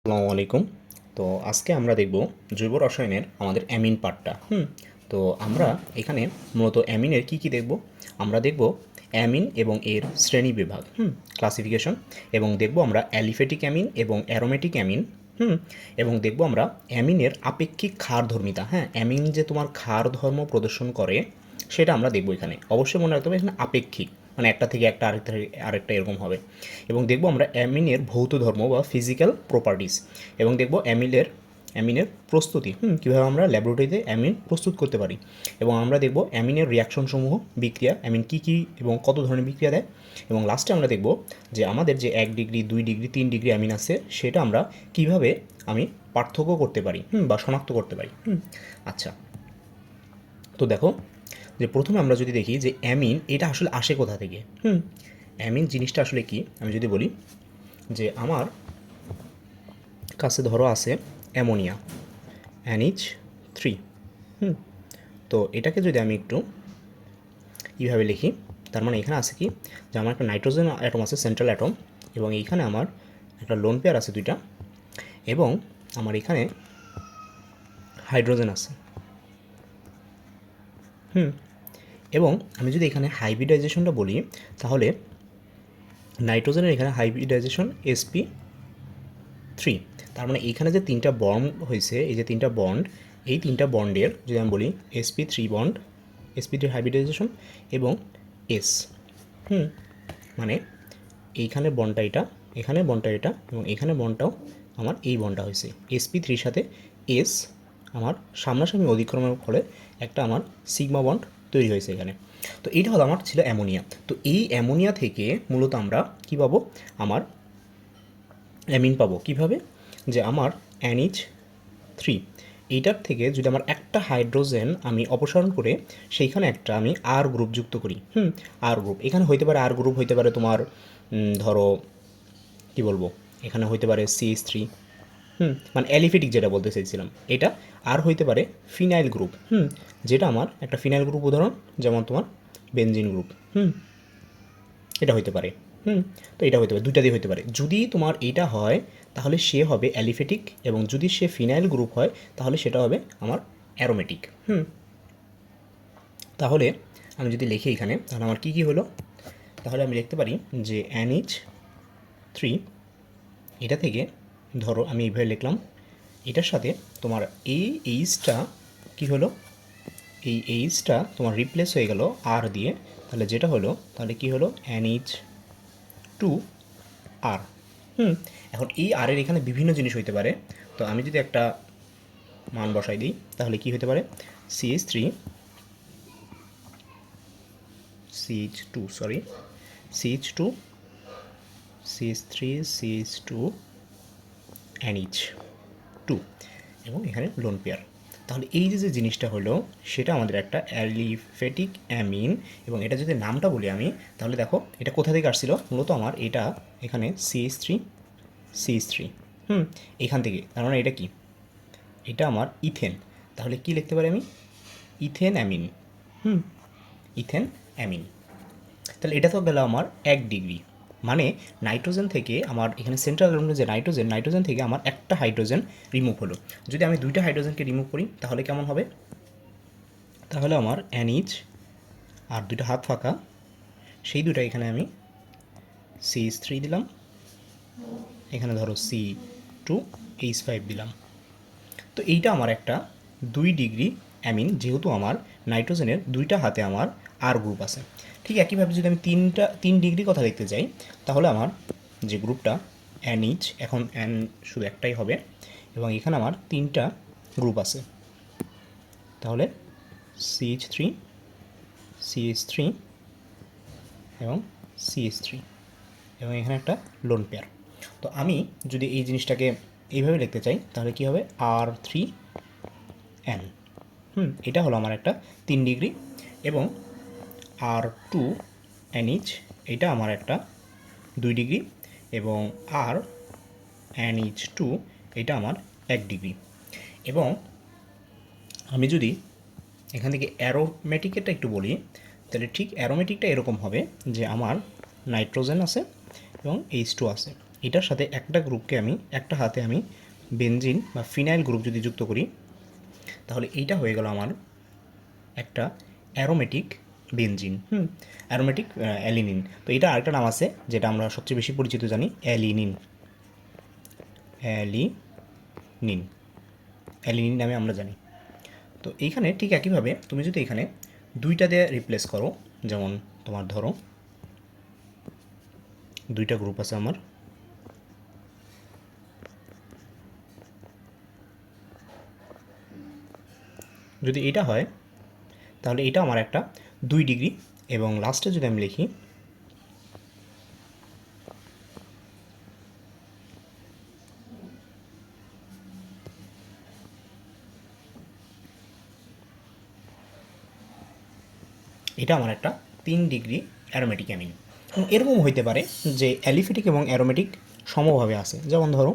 আসসালামু আলাইকুম। তো আজকে আমরা দেখব জৈব রসায়নের আমাদের অ্যামিন পার্টটা। তো আমরা এখানে মূলত অ্যামিনের কি দেখব? আমরা দেখব অ্যামিন এবং এর শ্রেণীবিভাগ, ক্লাসিফিকেশন, এবং দেখব আমরা অ্যালিফেটিক অ্যামিন এবং অ্যারোমেটিক অ্যামিন, এবং দেখব আমরা অ্যামিনের আপেক্ষিক ক্ষারধর্মিতা। অ্যামিন যে তোমার ক্ষার ধর্ম প্রদর্শন করে সেটা আমরা দেখব এখানে। অবশ্যই মনে রাখতে হবে এখানে আপেক্ষিক, মানে একটা থেকে একটা আরেকটা এরকম হবে। এবং দেখব আমরা অ্যামিনের ভৌত ধর্ম বা ফিজিক্যাল প্রপার্টিস, এবং দেখব অ্যামিনের প্রস্তুতি, কীভাবে আমরা ল্যাবরেটরিতে অ্যামিন প্রস্তুত করতে পারি। এবং আমরা দেখব অ্যামিনের রিয়াকশনসমূহ, বিক্রিয়া, অ্যামিন কী কী এবং কত ধরনের বিক্রিয়া দেয়। এবং লাস্টে আমরা দেখব যে আমাদের যে 1 ডিগ্রি, 2 ডিগ্রি, 3 ডিগ্রি অ্যামিন আছে সেটা আমরা কিভাবে আমি পার্থক্য করতে পারি, বা শনাক্ত করতে পারি। আচ্ছা, তো দেখো যে প্রথমে আমরা যদি দেখি যে অ্যামিন এটা আসলে আসে কোথা থেকে। অ্যামিন জিনিসটা আসলে কি, আমি যদি বলি যে আমার কাছে ধরো আছে অ্যামোনিয়া, NH3। তো এটাকে যদি আমি একটু এইভাবে লিখি, তার মানে এখানে আছে কি, যে আমার একটা নাইট্রোজেন অ্যাটম আছে, সেন্ট্রাল অ্যাটম, এবং এইখানে আমার একটা লোন পেয়ার আছে 2টা, এবং আমার এখানে হাইড্রোজেন আছে। এবং আমি যদি এখানে হাইব্রিডাইজেশনটা বলি, তাহলে নাইট্রোজেনের এখানে হাইব্রিডাইজেশন sp3। তার মানে এইখানে যে 3টা বন্ড হয়েছে, এই যে 3টা বন্ড, এই 3টা বন্ডের যদি আমি বলি sp3 বন্ড, sp3 হাইব্রিডাইজেশন এবং s, মানে এইখানে বন্ডটা এটা, এখানে বন্ডটা এটা, এবং এখানে বন্ডটাও আমার এই বন্ডটা হয়েছে sp3-র সাথে s, আমার সামনাসামনি অধিক্রমের ফলে একটা আমার সিগমা বন্ড তৈরি হয়েছে এখানে। তো এইটা হলো আমার ছিল অ্যামোনিয়া। তো এই অ্যামোনিয়া থেকে মূলত আমরা কী পাবো, আমার অ্যামিন পাবো কীভাবে, যে আমার NH3, এইটার থেকে যদি আমার একটা হাইড্রোজেন আমি অপসারণ করে সেইখানে একটা আমি আর গ্রুপ যুক্ত করি। আর গ্রুপ এখানে হইতে পারে, আর গ্রুপ হইতে পারে তোমার ধরো কি বলবো, এখানে হইতে পারে CH3, মানে অ্যালিফেটিক যেটা বলতে চাইছিলাম এটা। আর হইতে পারে ফিনাইল গ্রুপ, যেটা আমার একটা ফিনাইল গ্রুপ উদাহরণ, যেমন তোমার বেনজিন গ্রুপ, এটা হইতে পারে। তো এটা হইতে পারে, দুইটা দিয়ে হইতে পারে। যদি তোমার এইটা হয় তাহলে সে হবে অ্যালিফেটিক, এবং যদি সে ফিনাইল গ্রুপ হয় তাহলে সেটা হবে আমার অ্যারোমেটিক। তাহলে আমি যদি লিখি এখানে, তাহলে আমার কী কী হলো, তাহলে আমি লিখতে পারি যে NH3, এটা থেকে ধরো আমি এইভাবে লিখলাম, এটার সাথে তোমার এই এইচটা কী হলো, এই এইচটা তোমার রিপ্লেস হয়ে গেল আর দিয়ে, তাহলে যেটা হলো, তাহলে কী হলো, NH2R। এখন এই আরের এখানে বিভিন্ন জিনিস হইতে পারে। তো আমি যদি একটা মান বসাই দিই, তাহলে কি হতে পারে, CH3, CH2, sorry, CH2, CH3, CH2, NH2, এবং এখানে লোন পেয়ার। তাহলে এই যে জিনিসটা হলো সেটা আমাদের একটা অ্যালিফেটিক অ্যামিন। এবং এটা যদি নামটা বলি আমি, তাহলে দেখো এটা কোথা থেকে আসছিল, মূলত আমার এটা এখানে CH3, এখান থেকে। তার মানে এটা কি, এটা আমার ইথেন। তাহলে কি লিখতে পারি আমি, ইথেন অ্যামিন। Ethane amine. তাহলে এটা তো গেল আমার 1 ডিগ্রি, মানে নাইট্রোজেন থেকে আমার এখানে সেন্ট্রাল এলিমেন্ট যে নাইট্রোজেন থেকে আমার একটা হাইড্রোজেন রিমুভ হলো। যদি আমি 2টা হাইড্রোজেনকে রিমুভ করি তাহলে কেমন হবে, তাহলে আমার NH আর 2টা হাত ফাঁকা, সেই 2টা এখানে আমি CH3 দিলাম, এখানে ধরো C2H5 দিলাম। তো এইটা আমার একটা 2 ডিগ্রি অ্যামিন, যেহেতু আমার নাইট্রোজেনের 2টা হাতে আমার আর গ্রুপ আছে। ঠিক একইভাবে যদি আমি 3 ডিগ্রি কথা দেখতে চাই, তাহলে আমার যে গ্রুপটা NH, এখন N শুধু একটাই হবে, এবং এখানে আমার 3টা গ্রুপ আছে, তাহলে CH3, CH3 এবং CH3, এবং এখানে একটা লোন পেয়ার। তো আমি যদি এই জিনিসটাকে এইভাবে লিখতে চাই, তাহলে কী হবে, R3N। এটা হলো আমার একটা 3 ডিগ্রি, এবং R2NH, এটা আমার একটা 2 ডিগ্রি, এবং RNH2, এটা আমার 1 ডিগ্রি। এবং আমি যদি এখান থেকে অ্যারোমেটিকেরটা একটু বলি, তাহলে ঠিক অ্যারোমেটিকটা এরকম হবে যে আমার নাইট্রোজেন আছে এবং H2 আছে, এটার সাথে একটা গ্রুপকে আমি একটা হাতে আমি বেনজিন বা ফিনাইল গ্রুপ যদি যুক্ত করি, তাহলে এইটা হয়ে গেল আমার একটা অ্যারোমেটিক বেনজিন, অ্যারোমেটিক অ্যালিনিন। তো এটা আরেকটা নাম আছে যেটা আমরা সবচেয়ে বেশি পরিচিত জানি, অ্যালিনিন। অ্যালিনিন অ্যালিনিন নামে আমরা জানি। তো এইখানে ঠিক একইভাবে তুমি যদি এখানে দুইটা দিয়ে রিপ্লেস করো, যেমন তোমার ধরো দুইটা গ্রুপ আছে আমার, যদি এটা হয় তাহলে এটা আমার একটা 2 ডিগ্রি, এবং লাস্টে যদি আমি লিখি এটা আমার একটা 3 ডিগ্রি অ্যারোমেটিক অ্যামিন। এরকম হইতে পারে যে অ্যালিফেটিক এবং অ্যারোমেটিক সমভাবে আছে, যেমন ধরো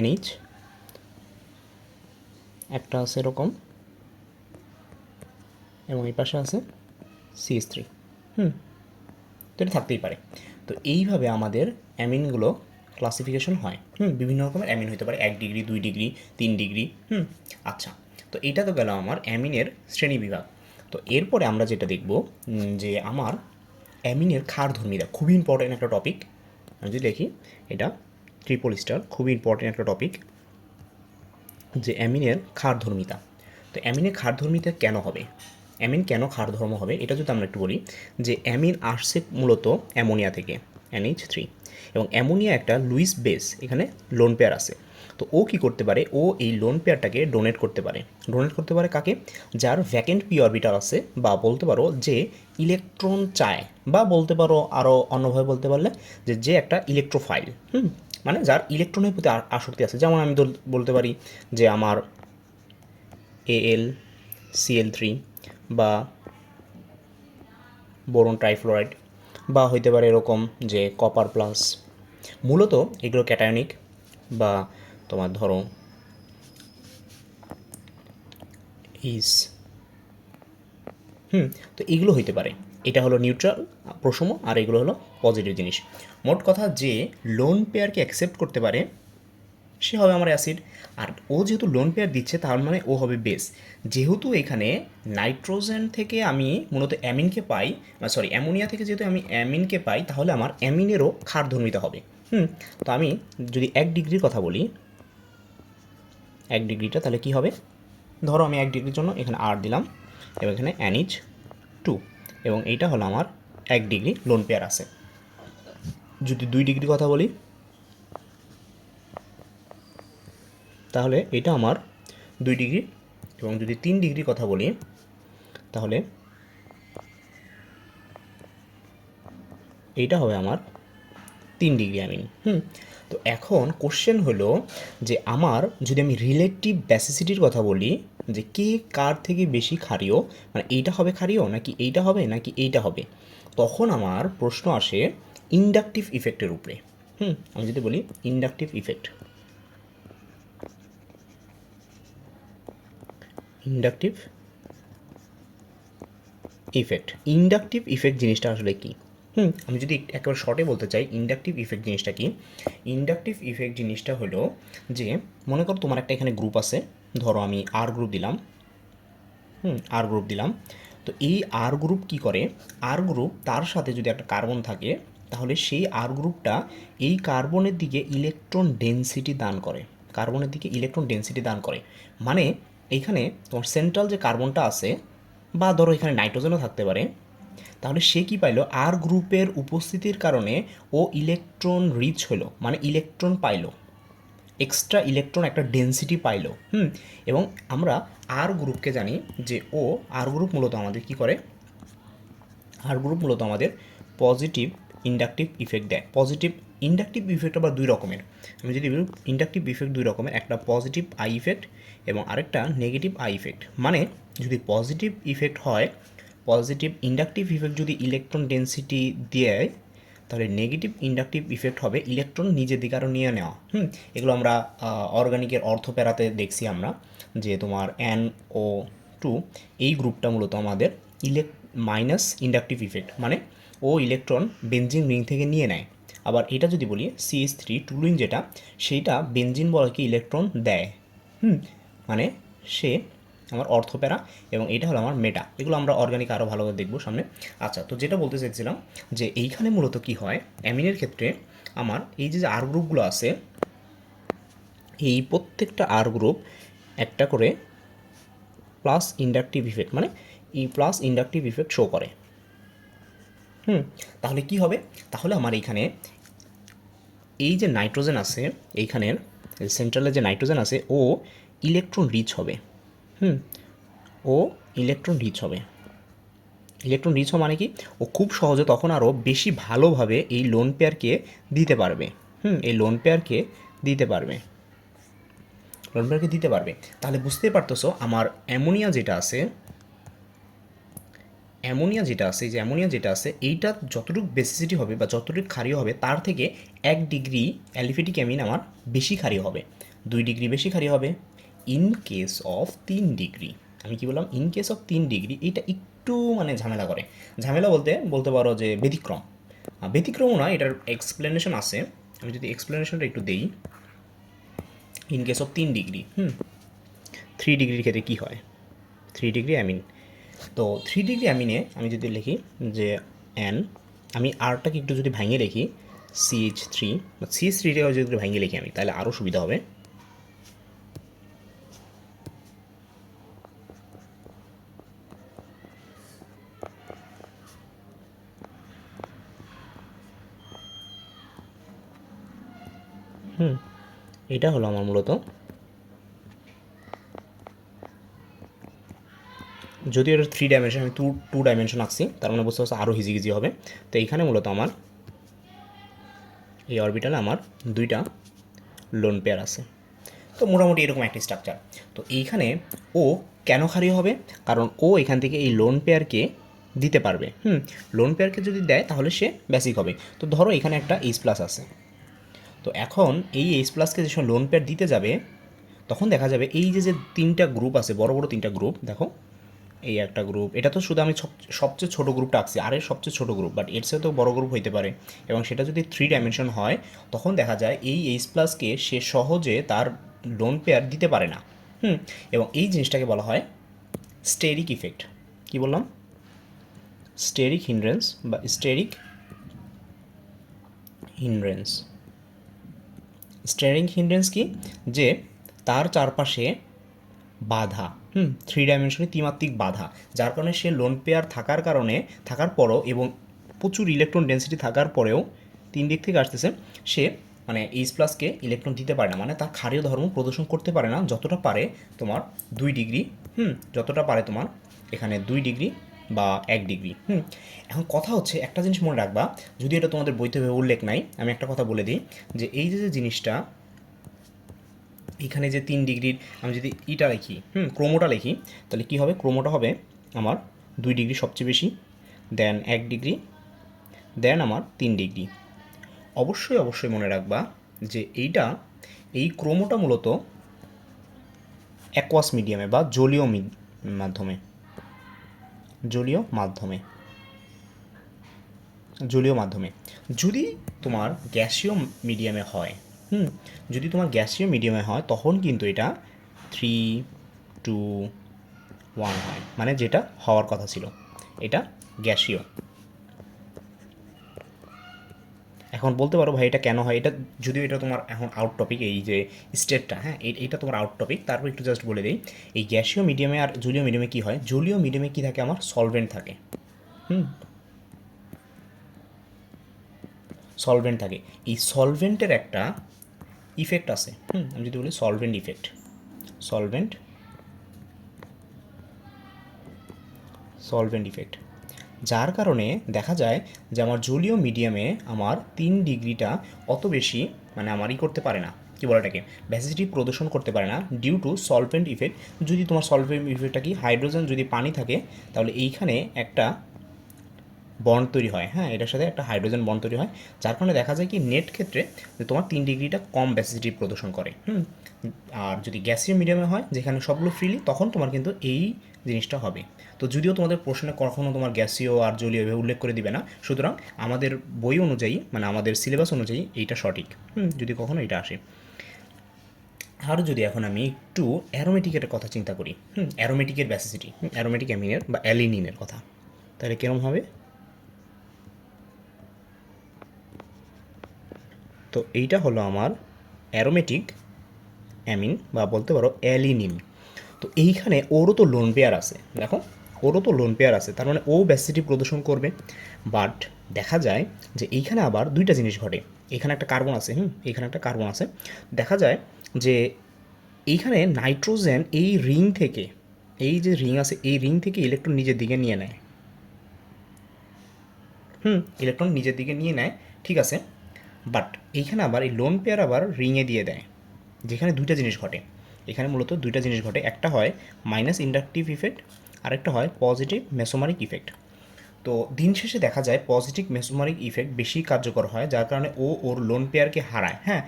NH একটা আছে এরকম, এবং এই পাশে আছে CH3। তো এটা থাকতেই পারে। তো এইভাবে আমাদের অ্যামিনগুলো ক্লাসিফিকেশন হয়। বিভিন্ন রকমের অ্যামিন হতে পারে, 1 ডিগ্রি, 2 ডিগ্রি, 3 ডিগ্রি। আচ্ছা, তো এটা তো গেল আমার অ্যামিনের শ্রেণীবিভাগ। তো এরপরে আমরা যেটা দেখব, যে আমার অ্যামিনের ক্ষারধর্মিতা, খুবই ইম্পর্টেন্ট একটা টপিক। আমি যদি দেখি এটা ট্রিপল স্টার, খুবই ইম্পর্টেন্ট একটা টপিক, যে অ্যামিনের ক্ষারধর্মিতা। তো অ্যামিনের ক্ষারধর্মিতা কেন হবে, অ্যামিন কেন ক্ষারধর্ম হবে, এটা যদি আমরা একটু বলি, যে অ্যামিন আসছে মূলত অ্যামোনিয়া থেকে, NH3, এবং অ্যামোনিয়া একটা লুইস বেস, এখানে লোন পেয়ার আছে। তো ও কি করতে পারে, ও এই লোন পেয়ারটাকে ডোনেট করতে পারে। ডোনেট করতে পারে কাকে, যার ভ্যাকেন্ট পি অরবিটাল আছে, বা বলতে পারো যে ইলেকট্রন চায়, বা বলতে পারো আরও অন্যভাবে বলতে পারলে যে একটা ইলেকট্রোফাইল, মানে যার ইলেকট্রনের প্রতি আসক্তি আছে। যেমন আমি বলতে পারি যে আমার AlCl3, বা বোরন ট্রাইফ্লোরাইড, বা হইতে পারে এরকম যে কপার প্লাস। মূলত এগুলো ক্যাটায়নিক, বা তোমার ধরো ইস, তো এগুলো হইতে পারে। এটা হলো নিউট্রাল প্রসম, আর এগুলো হলো পজিটিভ জিনিস। মোট কথা, যে লোন পেয়ারকে অ্যাকসেপ্ট করতে পারে সে হবে আমার অ্যাসিড। আর ও যেহেতু লোন পেয়ার দিচ্ছে, তার মানে ও হবে বেস। যেহেতু এখানে নাইট্রোজেন থেকে আমি মূলত অ্যামিনকে পাই, সরি অ্যামোনিয়া থেকে যেহেতু আমি অ্যামিনকে পাই, তাহলে আমার অ্যামিনেরও ক্ষারধর্মিতা হবে। তো আমি যদি 1 ডিগ্রির কথা বলি, 1 ডিগ্রিটা তাহলে কী হবে, ধরো আমি 1 ডিগ্রির জন্য এখানে আর দিলাম, এবং এখানে NH2, এবং এইটা হলো আমার 1 ডিগ্রি লোন পেয়ার আছে। যদি 2 ডিগ্রির কথা বলি, তাহলে এটা আমার 2 ডিগ্রি, এবং যদি 3 ডিগ্রির কথা বলি, তাহলে এইটা হবে আমার 3 ডিগ্রি অ্যামিন। তো এখন কোশ্চেন হলো যে আমার যদি আমি রিলেটিভ বেসিসিটির কথা বলি, যে কে কার থেকে বেশি ক্ষারীয়, মানে এইটা হবে ক্ষারীয় নাকি এইটা হবে নাকি এইটা হবে, তখন আমার প্রশ্ন আসে ইন্ডাকটিভ ইফেক্টের উপরে। আমি যদি বলি inductive effect, inductive effect, inductive effect জিনিসটা আসলে কি? আমি যদি একেবারে শর্টে বলতে চাই ইন্ডাকটিভ ইফেক্ট জিনিসটা কি, ইন্ডাকটিভ ইফেক্ট জিনিসটা হলো যে মনে করো তোমার একটা এখানে গ্রুপ আছে, ধরো আমি আর গ্রুপ দিলাম, আর গ্রুপ দিলাম। তো এই আর গ্রুপ কি করে, আর গ্রুপ তার সাথে যদি একটা কার্বন থাকে, তাহলে সেই আর গ্রুপটা এই কার্বনের দিকে ইলেকট্রন ডেনসিটি দান করে, কার্বনের দিকে ইলেকট্রন ডেনসিটি দান করে। মানে এইখানে তোমার সেন্ট্রাল যে কার্বনটা আছে, বা ধরো এখানে নাইট্রোজেনও থাকতে পারে, তাহলে সে কী পাইলো, আর গ্রুপের উপস্থিতির কারণে ও ইলেকট্রন রিচ হলো, মানে ইলেকট্রন পাইলো, এক্সট্রা ইলেকট্রন একটা ডেনসিটি পাইলো। এবং আমরা আর গ্রুপকে জানি যে ও আর গ্রুপ মূলত আমাদের কি করে, আর গ্রুপ মূলত আমাদের পজিটিভ ইন্ডাকটিভ ইফেক্ট দেয়। পজিটিভ ইন্ডাকটিভ ইফেক্ট আবার 2 রকমের। আমি যদি বলি ইন্ডাকটিভ ইফেক্ট 2 রকমের, একটা পজিটিভ আই ইফেক্ট এবং আরেকটা নেগেটিভ আই ইফেক্ট। মানে যদি পজিটিভ ইফেক্ট হয়, পজিটিভ ইন্ডাকটিভ ইফেক্ট যদি ইলেকট্রন ডেনসিটি দেয়, তাহলে নেগেটিভ ইন্ডাকটিভ ইফেক্ট হবে ইলেকট্রন নিজের দিকে আরও নিয়ে নেওয়া। এগুলো আমরা অর্গানিকের অর্থপ্যারাতে দেখছি আমরা, যে তোমার NO2 এই গ্রুপটা মূলত আমাদের মাইনাস ইন্ডাকটিভ ইফেক্ট, মানে ও ইলেকট্রন বেনজিন রিং থেকে নিয়ে নেয়। আবার এটা যদি বলি CH3 টুলুইন যেটা, সেইটা বেনজিন বলকে ইলেকট্রন দেয়। মানে সে আমার অর্থপ্যারা এবং এটা হলো আমার মেটা। এগুলো আমরা অর্গানিক আরও ভালোভাবে দেখবো সামনে। আচ্ছা, তো যেটা বলতে চাইছিলাম যে এইখানে মূলত কি হয় অ্যামিনের ক্ষেত্রে, আমার এই যে আর গ্রুপগুলো আছে, এই প্রত্যেকটা আর গ্রুপ একটা করে প্লাস ইন্ডাকটিভ ইফেক্ট, মানে এই প্লাস ইন্ডাকটিভ ইফেক্ট শো করে। তাহলে কি হবে, তাহলে আমার এইখানে এই যে নাইট্রোজেন আছে, এইখানের সেন্ট্রালে যে নাইট্রোজেন আছে ও ইলেকট্রন রিচ হবে। ও ইলেকট্রন রিচ হবে। ইলেকট্রন রিচ হওয়া মানে কি, ও খুব সহজে তখন আরও বেশি ভালোভাবে এই লোন পেয়ারকে দিতে পারবে। এই লোন পেয়ারকে দিতে পারবে, লোন পেয়ারকে দিতে পারবে। তাহলে বুঝতেই পারতেছো আমার অ্যামোনিয়া যেটা আছে, অ্যামোনিয়া যেটা আছে, এই যে অ্যামোনিয়া যেটা আছে, এইটা যতটুকু বেসিসিটি হবে বা যতটুকু ক্ষারীয় হবে তার থেকে 1 ডিগ্রি অ্যালিফেটিক অ্যামিন আমার বেশি ক্ষারীয় হবে, 2 ডিগ্রি বেশি ক্ষারীয় হবে। ইন কেস অফ 3 ডিগ্রি, আমি কি বললাম, ইন কেস অফ 3 ডিগ্রি, এইটা একটু মানে ঝামেলা করে। ঝামেলা বলতে বলতে পারো যে ব্যতিক্রম। ব্যতিক্রমও না, এটার এক্সপ্লেনেশন আছে। আমি যদি এক্সপ্লেনেশনটা একটু দেই, ইন কেস অফ 3 ডিগ্রি, 3 ডিগ্রির ক্ষেত্রে কী হয়, 3 ডিগ্রি অ্যামিন। তো 3 ডিগ্রি অ্যামিনে আমি যদি লিখি যে এন, আমি আরটাকে একটু যদি ভাঙিয়ে লিখি CH3 বা CH3টাকে যদি ভাঙিয়ে লিখি আমি, তাহলে আরও সুবিধা হবে। এটা হলো আমার মূলত, যদিও এটা 3 ডাইমেনশন, আমি টু ডাইমেনশন আঁকছি, তার মানে বুঝতে পারছি আরও ইজি হবে। তো এইখানে মূলত আমার এই অরবিটালে আমার 2টা লোন পেয়ার আছে। তো মোটামুটি এরকম একটা স্ট্রাকচার। তো এইখানে ও কেন ক্ষারীয় হবে, কারণ ও এখান থেকে এই লোন পেয়ারকে দিতে পারবে। লোন পেয়ারকে যদি দেয় তাহলে সে বেসিক হবে। তো ধরো এখানে একটা H+ আছে, তো এখন এই H+কে যে সময় লোন পেয়ার দিতে যাবে, তখন দেখা যাবে এই যে যে 3টা গ্রুপ আছে, বড় বড় 3টা গ্রুপ, দেখো এই একটা গ্রুপ, এটা তো শুধু আমি সবচেয়ে ছোটো গ্রুপটা আঁকছি, আর এর সবচেয়ে ছোটো গ্রুপ, বাট এর সাথেও বড় গ্রুপ হইতে পারে, এবং সেটা যদি 3 ডাইমেনশন হয়, তখন দেখা যায় এই H+কে সে সহজে তার লোন পেয়ার দিতে পারে না। এবং এই জিনিসটাকে বলা হয় স্টেরিক ইফেক্ট। কি বললাম, স্টেরিক হিন্ড্রেন্স বা স্টেরিক হিন্ড্রেন্স। স্টেরিক হিন্ড্রেন্স কি, যে তার চারপাশে বাধা, 3 ডাইমেনশনে ত্রিমাত্রিক বাধা, যার কারণে সে লোন পেয়ার থাকার পরও এবং প্রচুর ইলেকট্রন ডেন্সিটি থাকার পরেও 3 দিক থেকে আসতেছে, সে মানে H+কে ইলেকট্রন দিতে পারে না, মানে তার ক্ষারীয় ধর্ম প্রদর্শন করতে পারে না যতটা পারে তোমার 2 ডিগ্রি, যতটা পারে তোমার এখানে 2 ডিগ্রি বা 1 ডিগ্রি। এখন কথা হচ্ছে, একটা জিনিস মনে রাখবা, যদি এটা তোমাদের বইতে উল্লেখ নাই, আমি একটা কথা বলে দিই, যে এই যে জিনিসটা এখানে যে 3 ডিগ্রির, আমি যদি ইটা লিখি, ক্রোমোটা লিখি, তাহলে কী হবে, ক্রোমোটা হবে আমার 2 ডিগ্রি সবচেয়ে বেশি, দেন 1 ডিগ্রি, দেন আমার 3 ডিগ্রি। অবশ্যই মনে রাখবা যে এই ক্রোমোটা মূলত অ্যাকোয়াস মিডিয়ামে বা মাধ্যমে জলীয় মাধ্যমে, যদি তোমার গ্যাসীয় মিডিয়ামে হয়, তখন কিন্তু এটা 3, 2, 1 হয়, মানে যেটা হওয়ার কথা ছিল, এটা গ্যাসীয়। এখন বলতে পারো ভাই এটা কেন হয়, এটা যদিও এটা তোমার এখন আউট টপিক, এই যে স্টেটটা, এটা তোমার আউট টপিক, তারপর একটু জাস্ট বলে দিই, এই গ্যাসীয় মিডিয়ামে আর জলীয় মিডিয়ামে কী হয়, জলীয় মিডিয়ামে কী থাকে, আমার সলভেন্ট থাকে। সলভেন্ট থাকে, এই সলভেন্টের একটা ইফেক্ট আছে। আমি যদি বলি সলভেন্ট ইফেক্ট, সলভেন্ট ইফেক্ট, যার কারণে দেখা যায় যে আমার জলীয় মিডিয়ামে আমার 3 ডিগ্রিটা অত বেশি মানে আমার করতে পারে না, কী বলে এটাকে, ব্যাসিসিটি প্রদর্শন করতে পারে না, ডিউ টু সলভেন্ট ইফেক্ট। যদি তোমার সলভেন্ট ইফেক্টটা কি, হাইড্রোজেন যদি পানি থাকে, তাহলে এইখানে একটা বন্ড তৈরি হয়, এটার সাথে একটা হাইড্রোজেন বন্ড তৈরি হয়, যার কারণে দেখা যায় কি নেট ক্ষেত্রে যে তোমার 3 ডিগ্রিটা কম ব্যাসিসিটি প্রদর্শন করে। আর যদি গ্যাসীয় মিডিয়ামে হয়, যেখানে সবগুলো ফ্রিলি, তখন তোমার কিন্তু এই জিনিসটা হবে। তো যদিও তোমাদের প্রশ্নে কখনো তোমার গ্যাসীয় আর জলীয় এভাবে উল্লেখ করে দিবে না, সুতরাং আমাদের বই অনুযায়ী মানে আমাদের সিলেবাস অনুযায়ী এইটা সঠিক, যদি কখনো এটা আসে। আর যদি এখন আমি একটু অ্যারোমেটিকের কথা চিন্তা করি, অ্যারোমেটিকের ব্যাসিসিটি, অ্যারোমেটিক অ্যামিনের বা অ্যালিনিনের কথা, তাহলে কেরম হবে? তো এইটা হলো আমার অ্যারোমেটিক অ্যামিন বা বলতে পারো অ্যালিনিন। তো এইখানে ওরও তো লোন পেয়ার আছে, দেখো ওরও তো লোন পেয়ার আছে, তার মানে ও ব্যাসিসিটি প্রদর্শন করবে। বাট দেখা যায় যে এইখানে আবার দুইটা জিনিস ঘটে। এখানে একটা কার্বন আছে, এখানে একটা কার্বন আছে। দেখা যায় যে এইখানে নাইট্রোজেন এই রিং থেকে, এই যে রিং আছে এই রিং থেকে ইলেকট্রন নিজের দিকে নিয়ে নেয়, ইলেকট্রন নিজের দিকে নিয়ে নেয়, ঠিক আছে। বাট এইখানে আবার এই লোন পেয়ার আবার রিংয়ে দিয়ে দেয়, যেখানে দুইটা জিনিস ঘটে। এখানে মূলত দুইটা জিনিস ঘটে, একটা হয় মাইনাস ইন্ডাকটিভ ইফেক্ট, আরেকটা হয় পজিটিভ মেসোমারিক ইফেক্ট। তো দিন শেষে দেখা যায় পজিটিভ মেসোমারিক ইফেক্ট বেশি কার্যকর হয়, যার কারণে ও ওর লোন পেয়ারকে হারায়। হ্যাঁ,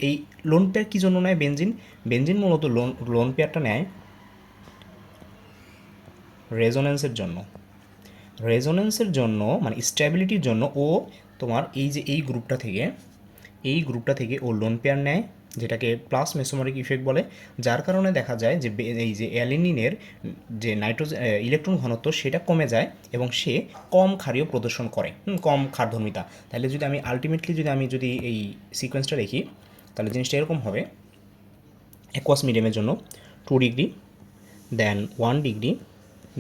এই লোন পেয়ার কী জন্য নেয়? বেনজিন, বেনজিন মূলত লোন পেয়ারটা নেয় রেজোনেন্সের জন্য। রেজোনেন্সের জন্য মানে স্ট্যাবিলিটির জন্য ও তোমার এই যে এই গ্রুপটা থেকে ও লোন পেয়ার নেয়, যেটাকে প্লাস মেসোমারিক ইফেক্ট বলে। যার কারণে দেখা যায় যে এই যে অ্যালিনিনের যে নাইট্রোজেন ইলেকট্রন ঘনত্ব সেটা কমে যায় এবং সে কম ক্ষারীয় প্রদর্শন করে, কম ক্ষারধর্মিতা। তাহলে যদি আমি আলটিমেটলি যদি এই সিকোয়েন্সটা দেখি, তাহলে জিনিসটা এরকম হবে: অ্যাকোয়াস মিডিয়ামের জন্য 2 ডিগ্রি, দেন 1 ডিগ্রি,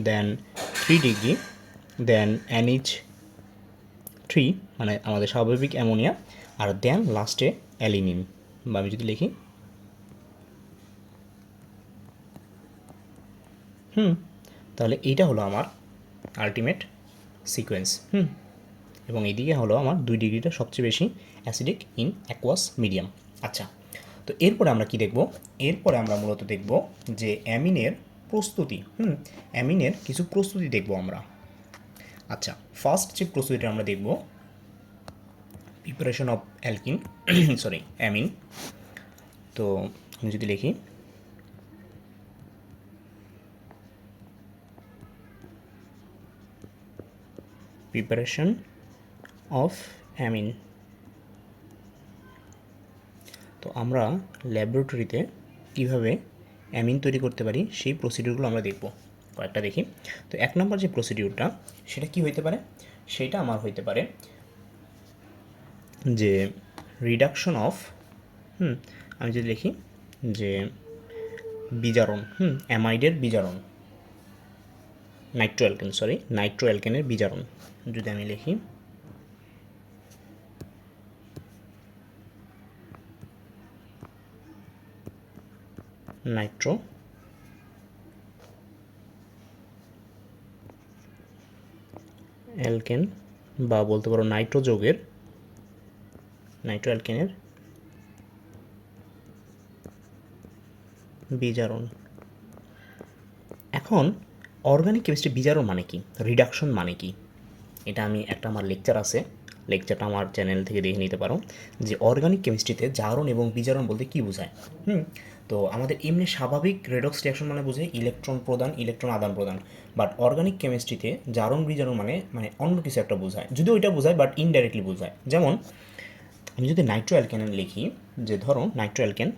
দেন 3 ডিগ্রি, দেন NH3 মানে আমাদের স্বাভাবিক অ্যামোনিয়া, আর দেন লাস্টে অ্যালিনিন। বা আমি যদি লিখি তাহলে এইটা হলো আমার আলটিমেট সিকোয়েন্স। এবং এইদিকে হলো আমার 2 ডিগ্রিটা সবচেয়ে বেশি অ্যাসিডিক ইন অ্যাকোয়াস মিডিয়াম। আচ্ছা, তো এরপরে আমরা কি দেখব? এরপরে আমরা মূলত দেখব যে অ্যামিনের প্রস্তুতি, অ্যামিনের কিছু প্রস্তুতি দেখব আমরা। আচ্ছা, ফার্স্ট যে প্রস্তুতিটা আমরা দেখব, preparation of alkyne sorry amine. তো আমি যদি লিখি প্রিপারেশন অফ অ্যামিন, তো আমরা ল্যাবরেটরিতে কীভাবে অ্যামিন তৈরি করতে পারি সেই প্রসিডিউরগুলো আমরা দেখব, কয়েকটা দেখি। তো 1 নম্বর যে প্রসিডিউরটা সেটা কি হইতে পারে? সেটা আমার হইতে পারে যে রিডাকশন অফ, আমি যদি লিখি যে বিজারণ, অ্যামাইডের বিজারণ, নাইট্রো অ্যালকেনের বিজারণ। যদি আমি লিখি নাইট্রো অ্যালকেন বা বলতে পারো নাইট্রো অ্যালকেনের বিজারণ। এখন অর্গানিক কেমিস্ট্রি বিজারণ মানে কি, রিডাকশন মানে কি, এটা আমি আমার লেকচার আছে, লেকচারটা আমার চ্যানেল থেকে দেখে নিতে পারো, যে অর্গানিক কেমিস্ট্রিতে জারণ এবং বিজারণ বলতে কী বোঝায়। তো আমাদের এমনি স্বাভাবিক রেডক্স রিঅ্যাকশন মানে বোঝায় ইলেকট্রন প্রদান, ইলেকট্রন আদান প্রদান। বাট অর্গানিক কেমিস্ট্রিতে জারণ বিজারণ মানে অন্য কিছু একটা বোঝায়, যদিও ওইটা বোঝায় বাট ইনডাইরেক্টলি বোঝায়। যেমন আমি যদি নাইট্রো অ্যালকেন লিখি, যে ধরো নাইট্রো অ্যালকেন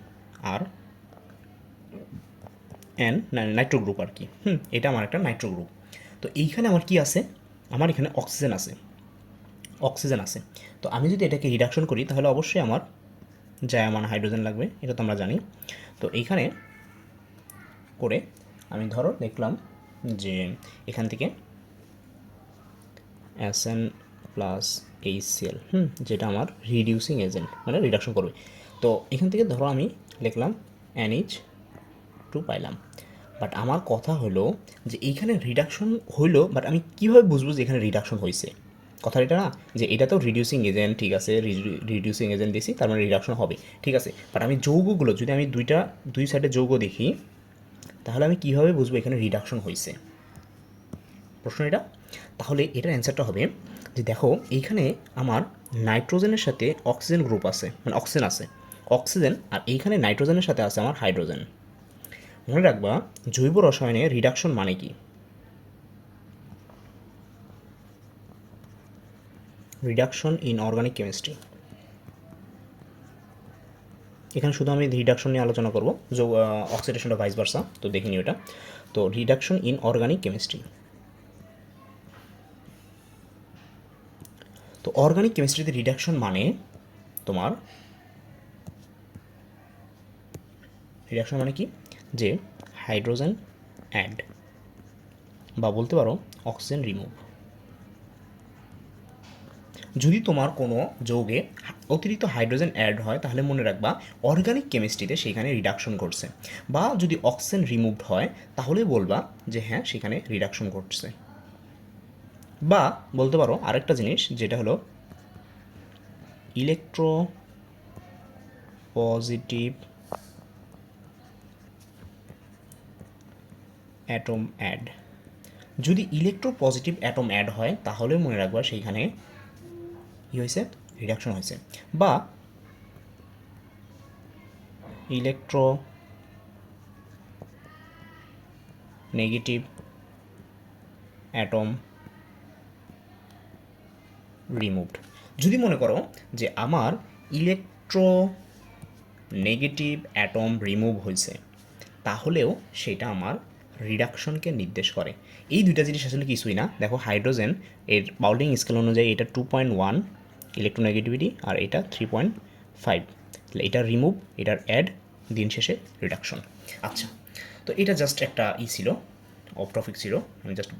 আর নাইট্রো গ্রুপ আর কি, এটা আমার একটা নাইট্রো গ্রুপ। তো এইখানে আমার কি আছে? আমার এখানে অক্সিজেন আছে। তো আমি যদি এটাকে রিডাকশন করি তাহলে অবশ্যই আমার জায়মান হাইড্রোজেন লাগবে, এটা তো আমরা জানি। তো এইখানে করে আমি ধরো দেখলাম যে এখান থেকে SN প্লাস HCl, যেটা আমার রিডিউসিং এজেন্ট মানে রিডাকশন করবে। তো এখান থেকে ধরো আমি লিখলাম NH2 পাইলাম। বাট আমার কথা হলো যে এইখানে রিডাকশন হইলো, বাট আমি কীভাবে বুঝবো যে এখানে রিডাকশন হয়েছে? কথা এটা না যে এটা তো রিডিউসিং এজেন্ট, ঠিক আছে, রিডিউসিং এজেন্ট দিছি তার মানে রিডাকশন হবে, ঠিক আছে। বাট আমি যৌগগুলো যদি আমি দুই সাইডে যৌগ দেখি, তাহলে আমি কীভাবে বুঝবো এখানে রিডাকশন হয়েছে? প্রশ্ন এটা। তাহলে এটার অ্যান্সারটা হবে যে দেখো এইখানে আমার নাইট্রোজেনের সাথে অক্সিজেন গ্রুপ আছে, মানে অক্সিজেন আছে, অক্সিজেন, আর এইখানে নাইট্রোজেনের সাথে আছে আমার হাইড্রোজেন। মনে রাখবা জৈব রসায়নে রিডাকশন মানে কি। রিডাকশন ইন অর্গানিক কেমিস্ট্রি, এখানে শুধু আমি রিডাকশন নিয়ে আলোচনা করব, যে অক্সিডেশনটা ভাইস ভার্সা, তো দেখিনি ওটা। তো রিডাকশন ইন অর্গানিক কেমিস্ট্রি, তো অর্গানিক কেমিস্ট্রিতে রিডাকশন মানে তোমার রিডাকশন মানে কি, যে হাইড্রোজেন অ্যাড বা বলতে পারো অক্সিজেন রিমুভ। যদি তোমার কোনো যৌগে অতিরিক্ত হাইড্রোজেন অ্যাড হয় তাহলে মনে রাখবা অর্গানিক কেমিস্ট্রিতে সেখানে রিডাকশন ঘটছে, বা যদি অক্সিজেন রিমুভড হয় তাহলে বলবা যে হ্যাঁ সেখানে রিডাকশন ঘটছে। বা বলতে পারো আরেকটা জিনিস, যেটা হলো ইলেকট্রো পজিটিভ অ্যাটম অ্যাড। যদি ইলেকট্রো পজিটিভ অ্যাটম অ্যাড হয় তাহলে মনে রাখবা সেইখানে কী হয়েছে, রিডাকশন হয়েছে। বা ইলেকট্রো নেগেটিভ অ্যাটম রিমুভড। যদি মনে করো যে আমার ইলেকট্রো নেগেটিভ অ্যাটম রিমুভ হয়েছে, তাহলেও সেটা আমার রিডাকশনকে নির্দেশ করে। এই দুইটা জিনিস আসলে কিছুই না। দেখো হাইড্রোজেন এর বাউল্ডিং স্কেল অনুযায়ী এটা 2.1 ইলেকট্রোনেগেটিভিটি, আর এটা 3.5। তাহলে এটা রিমুভ, এটার অ্যাড, দিন শেষে রিডাকশন। আচ্ছা, তো এটা জাস্ট একটা ছিল, অফ টপিক ছিল, আমি জাস্ট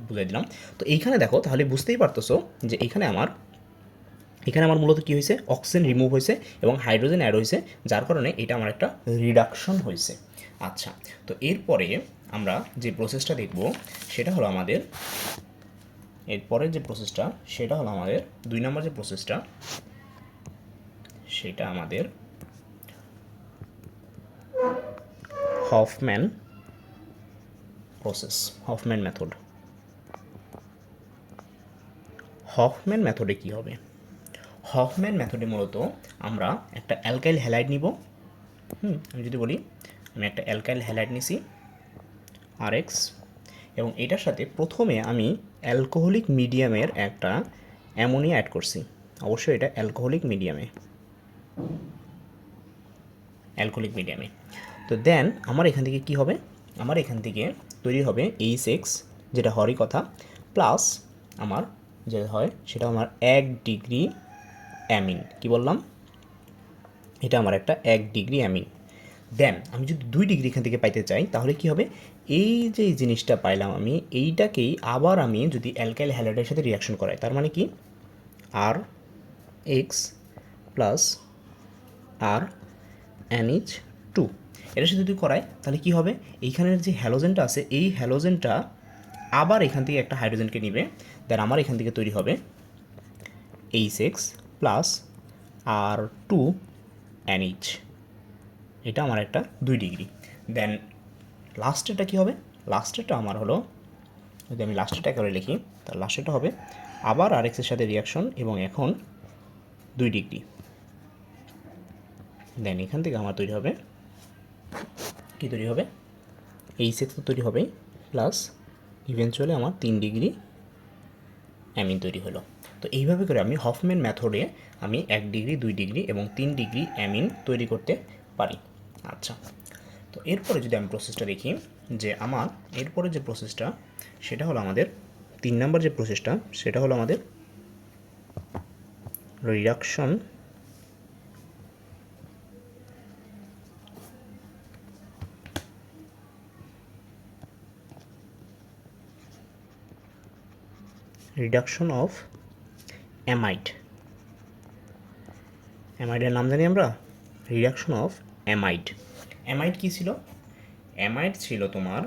বুঝাই দিলাম। তো এইখানে দেখো তাহলে বুঝতেই পারতেছো যে এখানে আমার মূলত কী হয়েছে, অক্সিজেন রিমুভ হয়েছে এবং হাইড্রোজেন অ্যাড হয়েছে, যার কারণে এটা আমার একটা রিডাকশন হয়েছে। আচ্ছা, তো এরপরে আমরা যে প্রসেসটা দেখব সেটা হলো আমাদের, এরপরের যে প্রসেসটা সেটা হলো আমাদের 2 নম্বর যে প্রসেসটা, সেটা আমাদের হফম্যান প্রসেস, হফম্যান মেথড। হফম্যান মেথডে কী হবে, হফম্যান মেথডে মূলত আমরা একটা অ্যালকাইল হ্যালাইড নিব। আমি যদি বলি আমি একটা অ্যালকাইল হ্যালাইড নিছি RX, এবং এটার সাথে প্রথমে আমি অ্যালকোহলিক মিডিয়ামের একটা অ্যামোনিয়া অ্যাড করছি। অবশ্যই এটা অ্যালকোহলিক মিডিয়ামে, তো দেন আমার এখান থেকে কি হবে, আমার এখান থেকে তৈরি হবে H6, যেটা হরই কথা, প্লাস আমার যেটা হয় সেটা আমার 1 ডিগ্রি অ্যামিন। কি বললাম, এটা আমার একটা 1 ডিগ্রি অ্যামিন। দেন আমি যদি 2 ডিগ্রি এখান থেকে পাইতে চাই তাহলে কি হবে, এই যে জিনিসটা পাইলাম আমি, এইটাকেই আবার আমি যদি অ্যালকাইল হ্যালাইডের সাথে রিয়াকশন করাই, তার মানে কি RX প্লাস RNH2, এটার সাথে যদি করাই তাহলে কি হবে, এইখানের যে হ্যালোজেনটা আছে এই হ্যালোজেনটা আবার এখান থেকে একটা হাইড্রোজেনকে নিবে, দেন আমার এখান থেকে তৈরি হবে H6 প্লাস R2NH, এটা আমার একটা 2 ডিগ্রি। দেন লাস্টেরটা কী হবে, লাস্টেরটা আমার হলো, যদি আমি লাস্টেরটা করে লিখি তাহলে লাস্টেরটা হবে আবার আরএক্সের সাথে রিয়াকশন এবং এখন 2 ডিগ্রি। দেন এখান থেকে আমার তৈরি হবে, কী তৈরি হবে, H6 তো তৈরি হবে, প্লাস ইভেনচুয়ালি আমার 3 ডিগ্রি অ্যামিন তৈরি হলো। তো এইভাবে করে আমি হফম্যান মেথডে আমি 1 ডিগ্রি, 2 ডিগ্রি এবং 3 ডিগ্রি অ্যামিন তৈরি করতে পারি। আচ্ছা, তো এরপরে যদি আমি প্রসেসটা দেখি, যে আমার এরপরে যে প্রসেসটা সেটা হলো আমাদের 3 নম্বর যে প্রসেসটা সেটা হলো আমাদের রিডাকশন অফ অ্যামাইড। অ্যামাইডের নাম জানি আমরা, রিডাকশন অফ অ্যামাইড। অ্যামাইড কী ছিল, অ্যামাইড ছিল তোমার,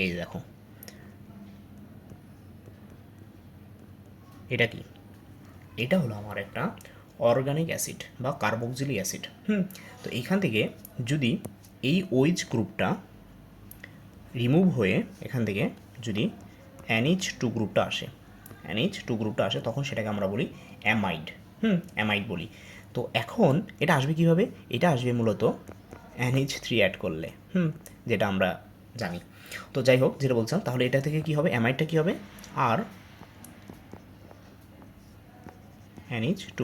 এই দেখো এটা কি, এটা হলো আমার একটা অর্গানিক অ্যাসিড বা কার্বক্সিলিক অ্যাসিড। তো এইখান থেকে যদি এই OH গ্রুপটা রিমুভ হয়ে এখান থেকে যদি NH2 গ্রুপটা আসে, তখন সেটাকে আমরা বলি অ্যামাইড। অ্যামাইড বলি। তো এখন এটা আসবে কীভাবে, এটা আসবে মূলত NH3 অ্যাড করলে, যেটা আমরা জানি। তো যাই হোক, যেটা বলছিলাম, তাহলে এটা থেকে কি হবে, অ্যামাইডটা কি হবে, আর NH2,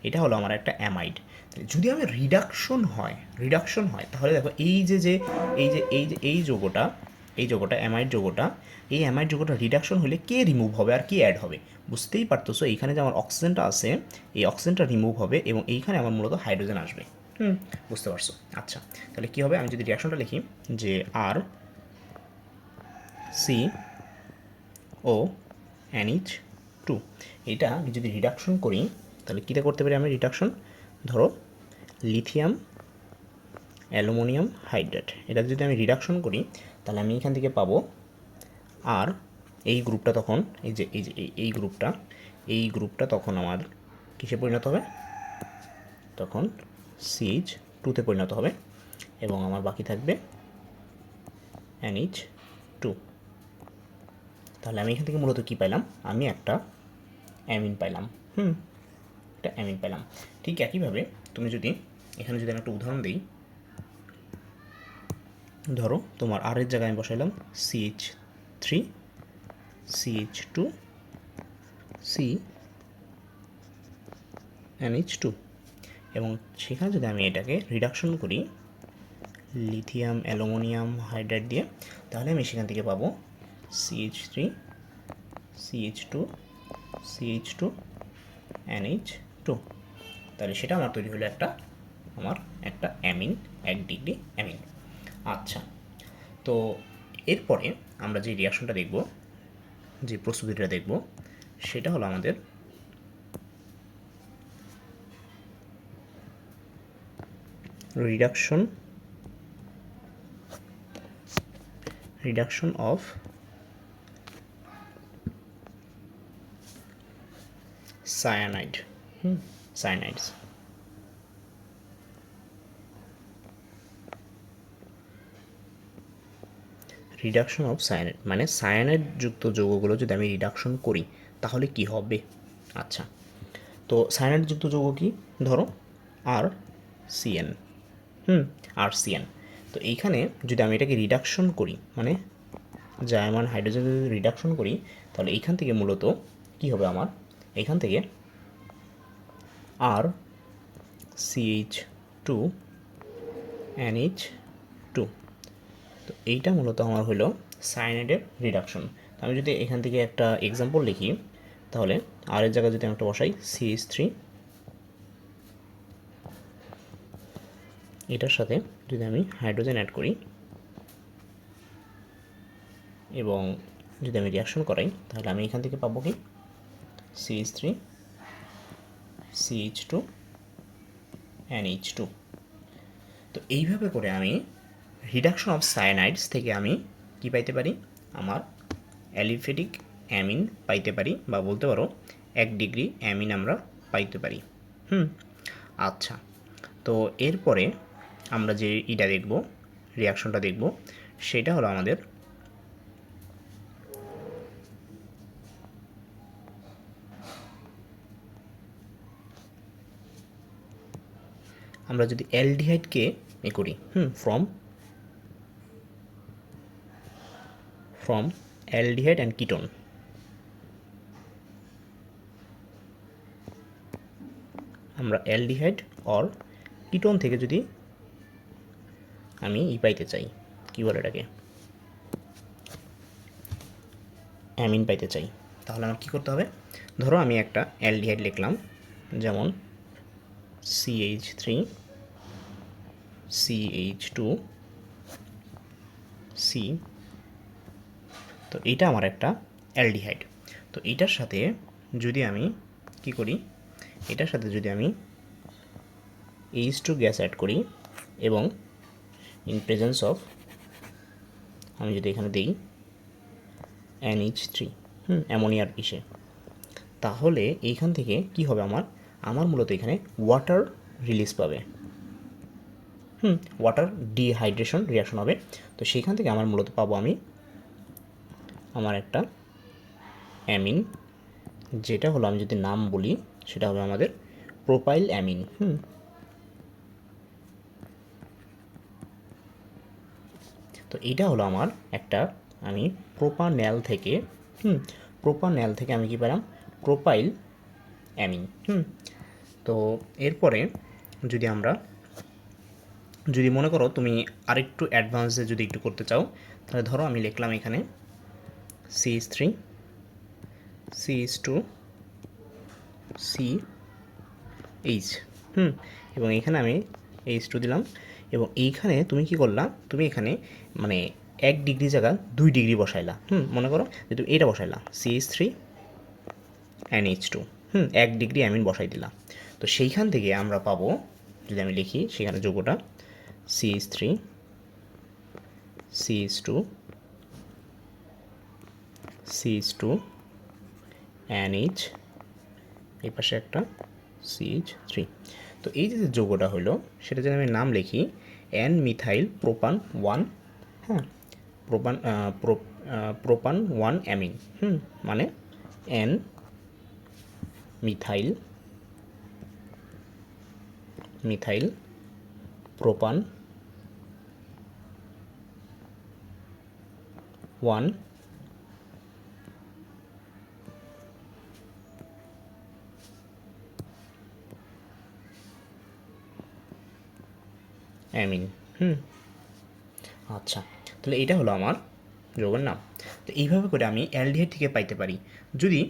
এটা হলো আমার একটা অ্যামাইড। যদি আমি রিডাকশন হয় তাহলে দেখো এই যৌগটা, অ্যামাইড যৌগটা, এই অ্যামাইড যৌগটা রিডাকশন হলে কে রিমুভ হবে আর কি অ্যাড হবে? বুঝতেই পারতেছো, এইখানে যে আমার অক্সিজেনটা আছে, এই অক্সিজেনটা রিমুভ হবে এবং এইখানে আমার মূলত হাইড্রোজেন আসবে। বুঝতে পারছো? আচ্ছা, তাহলে কী হবে, আমি যদি রিয়াকশনটা লিখি যে আর সি ও NH2, এটা আমি যদি রিডাকশন করি তাহলে কীটা করতে পারি আমি রিডাকশন? ধরো লিথিয়াম অ্যালুমিনিয়াম হাইড্রেট, এটা যদি আমি রিডাকশন করি তাহলে আমি এখান থেকে পাবো, আর এই গ্রুপটা তখন এই গ্রুপটা তখন আমার কিসে পরিণত হবে? তখন CH2-তে পরিণত হবে এবং আমার বাকি থাকবে NH2। তাহলে আমি এখান থেকে মূলত কী পাইলাম? আমি একটা অ্যামিন পাইলাম। একটা অ্যামিন পেলাম। ঠিক একইভাবে তুমি যদি এখানে যদি আমি একটা উদাহরণ দিই, ধরো তোমার আর এর জায়গায় আমি বসাইলাম CH3 CH2 C NH2, এবং সেখানে যদি আমি এটাকে রিডাকশন করি লিথিয়াম অ্যালুমিনিয়াম হাইড্রাইড দিয়ে, তাহলে আমি সেখান থেকে পাবো CH3 CH2 CH2 NH2। তাহলে সেটা আমার তৈরি হলো একটা অ্যামিন, 1 ডিগ্রি অ্যামিন। আচ্ছা, তো এরপরে আমরা যে রিয়াকশনটা দেখব, যে প্রস্তুতিটা দেখব, সেটা হলো আমাদের reduction of cyanides. Reduction of cyanide মানে সায়ানাইডযুক্ত যৌগগুলো যদি আমি রিডাকশন করি তাহলে কি হবে? আচ্ছা, তো সায়ানাইডযুক্ত যৌগ কি? ধরো আর সিএন, RCN। তো এইখানে যদি আমি এটাকে রিডাকশন করি, মানে জার্মান হাইড্রোজেন যদি রিডাকশন করি, তাহলে এইখান থেকে মূলত কি হবে আমার? এইখান থেকে আর CH2 NH2, তো এইটা মূলত আমার হলো সায়ানাইডের রিডাকশন। তো আমি যদি এখান থেকে একটা এক্সাম্পল লিখি, তাহলে আর এর জায়গায় যদি আমি একটা বসাই CH3, এটার সাথে যদি আমি হাইড্রোজেন অ্যাড করি এবং যদি আমি রিয়াকশন করাই, তাহলে আমি এখান থেকে পাবো কি CH3 CH2 NH2। তো এইভাবে করে আমি রিডাকশন অফ সায়ানাইডস থেকে আমি কি পাইতে পারি? আমার অ্যালিফেটিক অ্যামিন পাইতে পারি, বা বলতে পারো 1 ডিগ্রি অ্যামিন আমরা পাইতে পারি। আচ্ছা, তো এরপরে আমরা যে দেখব, রিয়াকশনটা দেখব, সেটা হলো আমাদের আমরা যদি অ্যালডিহাইডকে করি ফ্রম অ্যালডিহাইড অ্যান্ড কিটোন, আমরা অ্যালডিহাইড অর কিটোন থেকে যদি আমি পাইতে চাই, কি বলে এটাকে, অ্যামিন পাইতে চাই, তাহলে আমার কী করতে হবে? ধরো আমি একটা অ্যালডিহাইড লিখলাম, যেমন CH3 CH2 C, তো এইটা আমার একটা অ্যালডিহাইড। তো এইটার সাথে যদি আমি কি করি, এটার সাথে যদি আমি H2 গ্যাস অ্যাড করি এবং ইন প্রেজেন্স অফ আমি যদি এখানে দিই NH3 অ্যামোনিয়ার ইসে, তাহলে এইখান থেকে কি হবে আমার মূলত এখানে ওয়াটার রিলিজ পাবে, ওয়াটার ডিহাইড্রেশন রিয়াকশন হবে। তো সেইখান থেকে আমার মূলত পাবো আমি আমার একটা অ্যামিন, যেটা হলো আমি যদি নাম বলি সেটা হবে আমাদের প্রোপাইল অ্যামিন। তো এইটা হলো আমার একটা, আমি প্রোপানল থেকে প্রোপানল থেকে আমি কি পেলাম, প্রোপাইল অ্যামিন। তো এরপরে যদি আমরা যদি মনে করো তুমি আরেকটু অ্যাডভান্সে যদি একটু করতে চাও, তাহলে ধরো আমি লিখলাম এখানে CH3 CH2 CH, এবং এখানে আমি H2 দিলাম, এবং এইখানে তুমি কি করলা, তুমি এখানে মানে 1 ডিগ্রি জায়গা 2 ডিগ্রি বসাইলা। মনে করো যে তুমি এইটা বসাইলা CH3 NH2, 1 ডিগ্রি অ্যামিন বসাই দিলাম। তো সেইখান থেকে আমরা পাবো, যদি আমি লিখি সেখানে যোগ্যটা CH3 CH2 CH2 NH, এই পাশে একটা CH3। তো এই যে যৌগটা হলো, সেটা যদি আমি নাম লিখি N মিথাইল প্রোপান 1, হ্যাঁ, প্রোপান 1 অ্যামিন, মানে N মিথাইল প্রোপান 1 অ্যামিন। আচ্ছা, তাহলে এটা হলো আমার যৌগের নাম। তো এইভাবে করে আমি অ্যালডিহাইড থেকে পাইতে পারি। যদি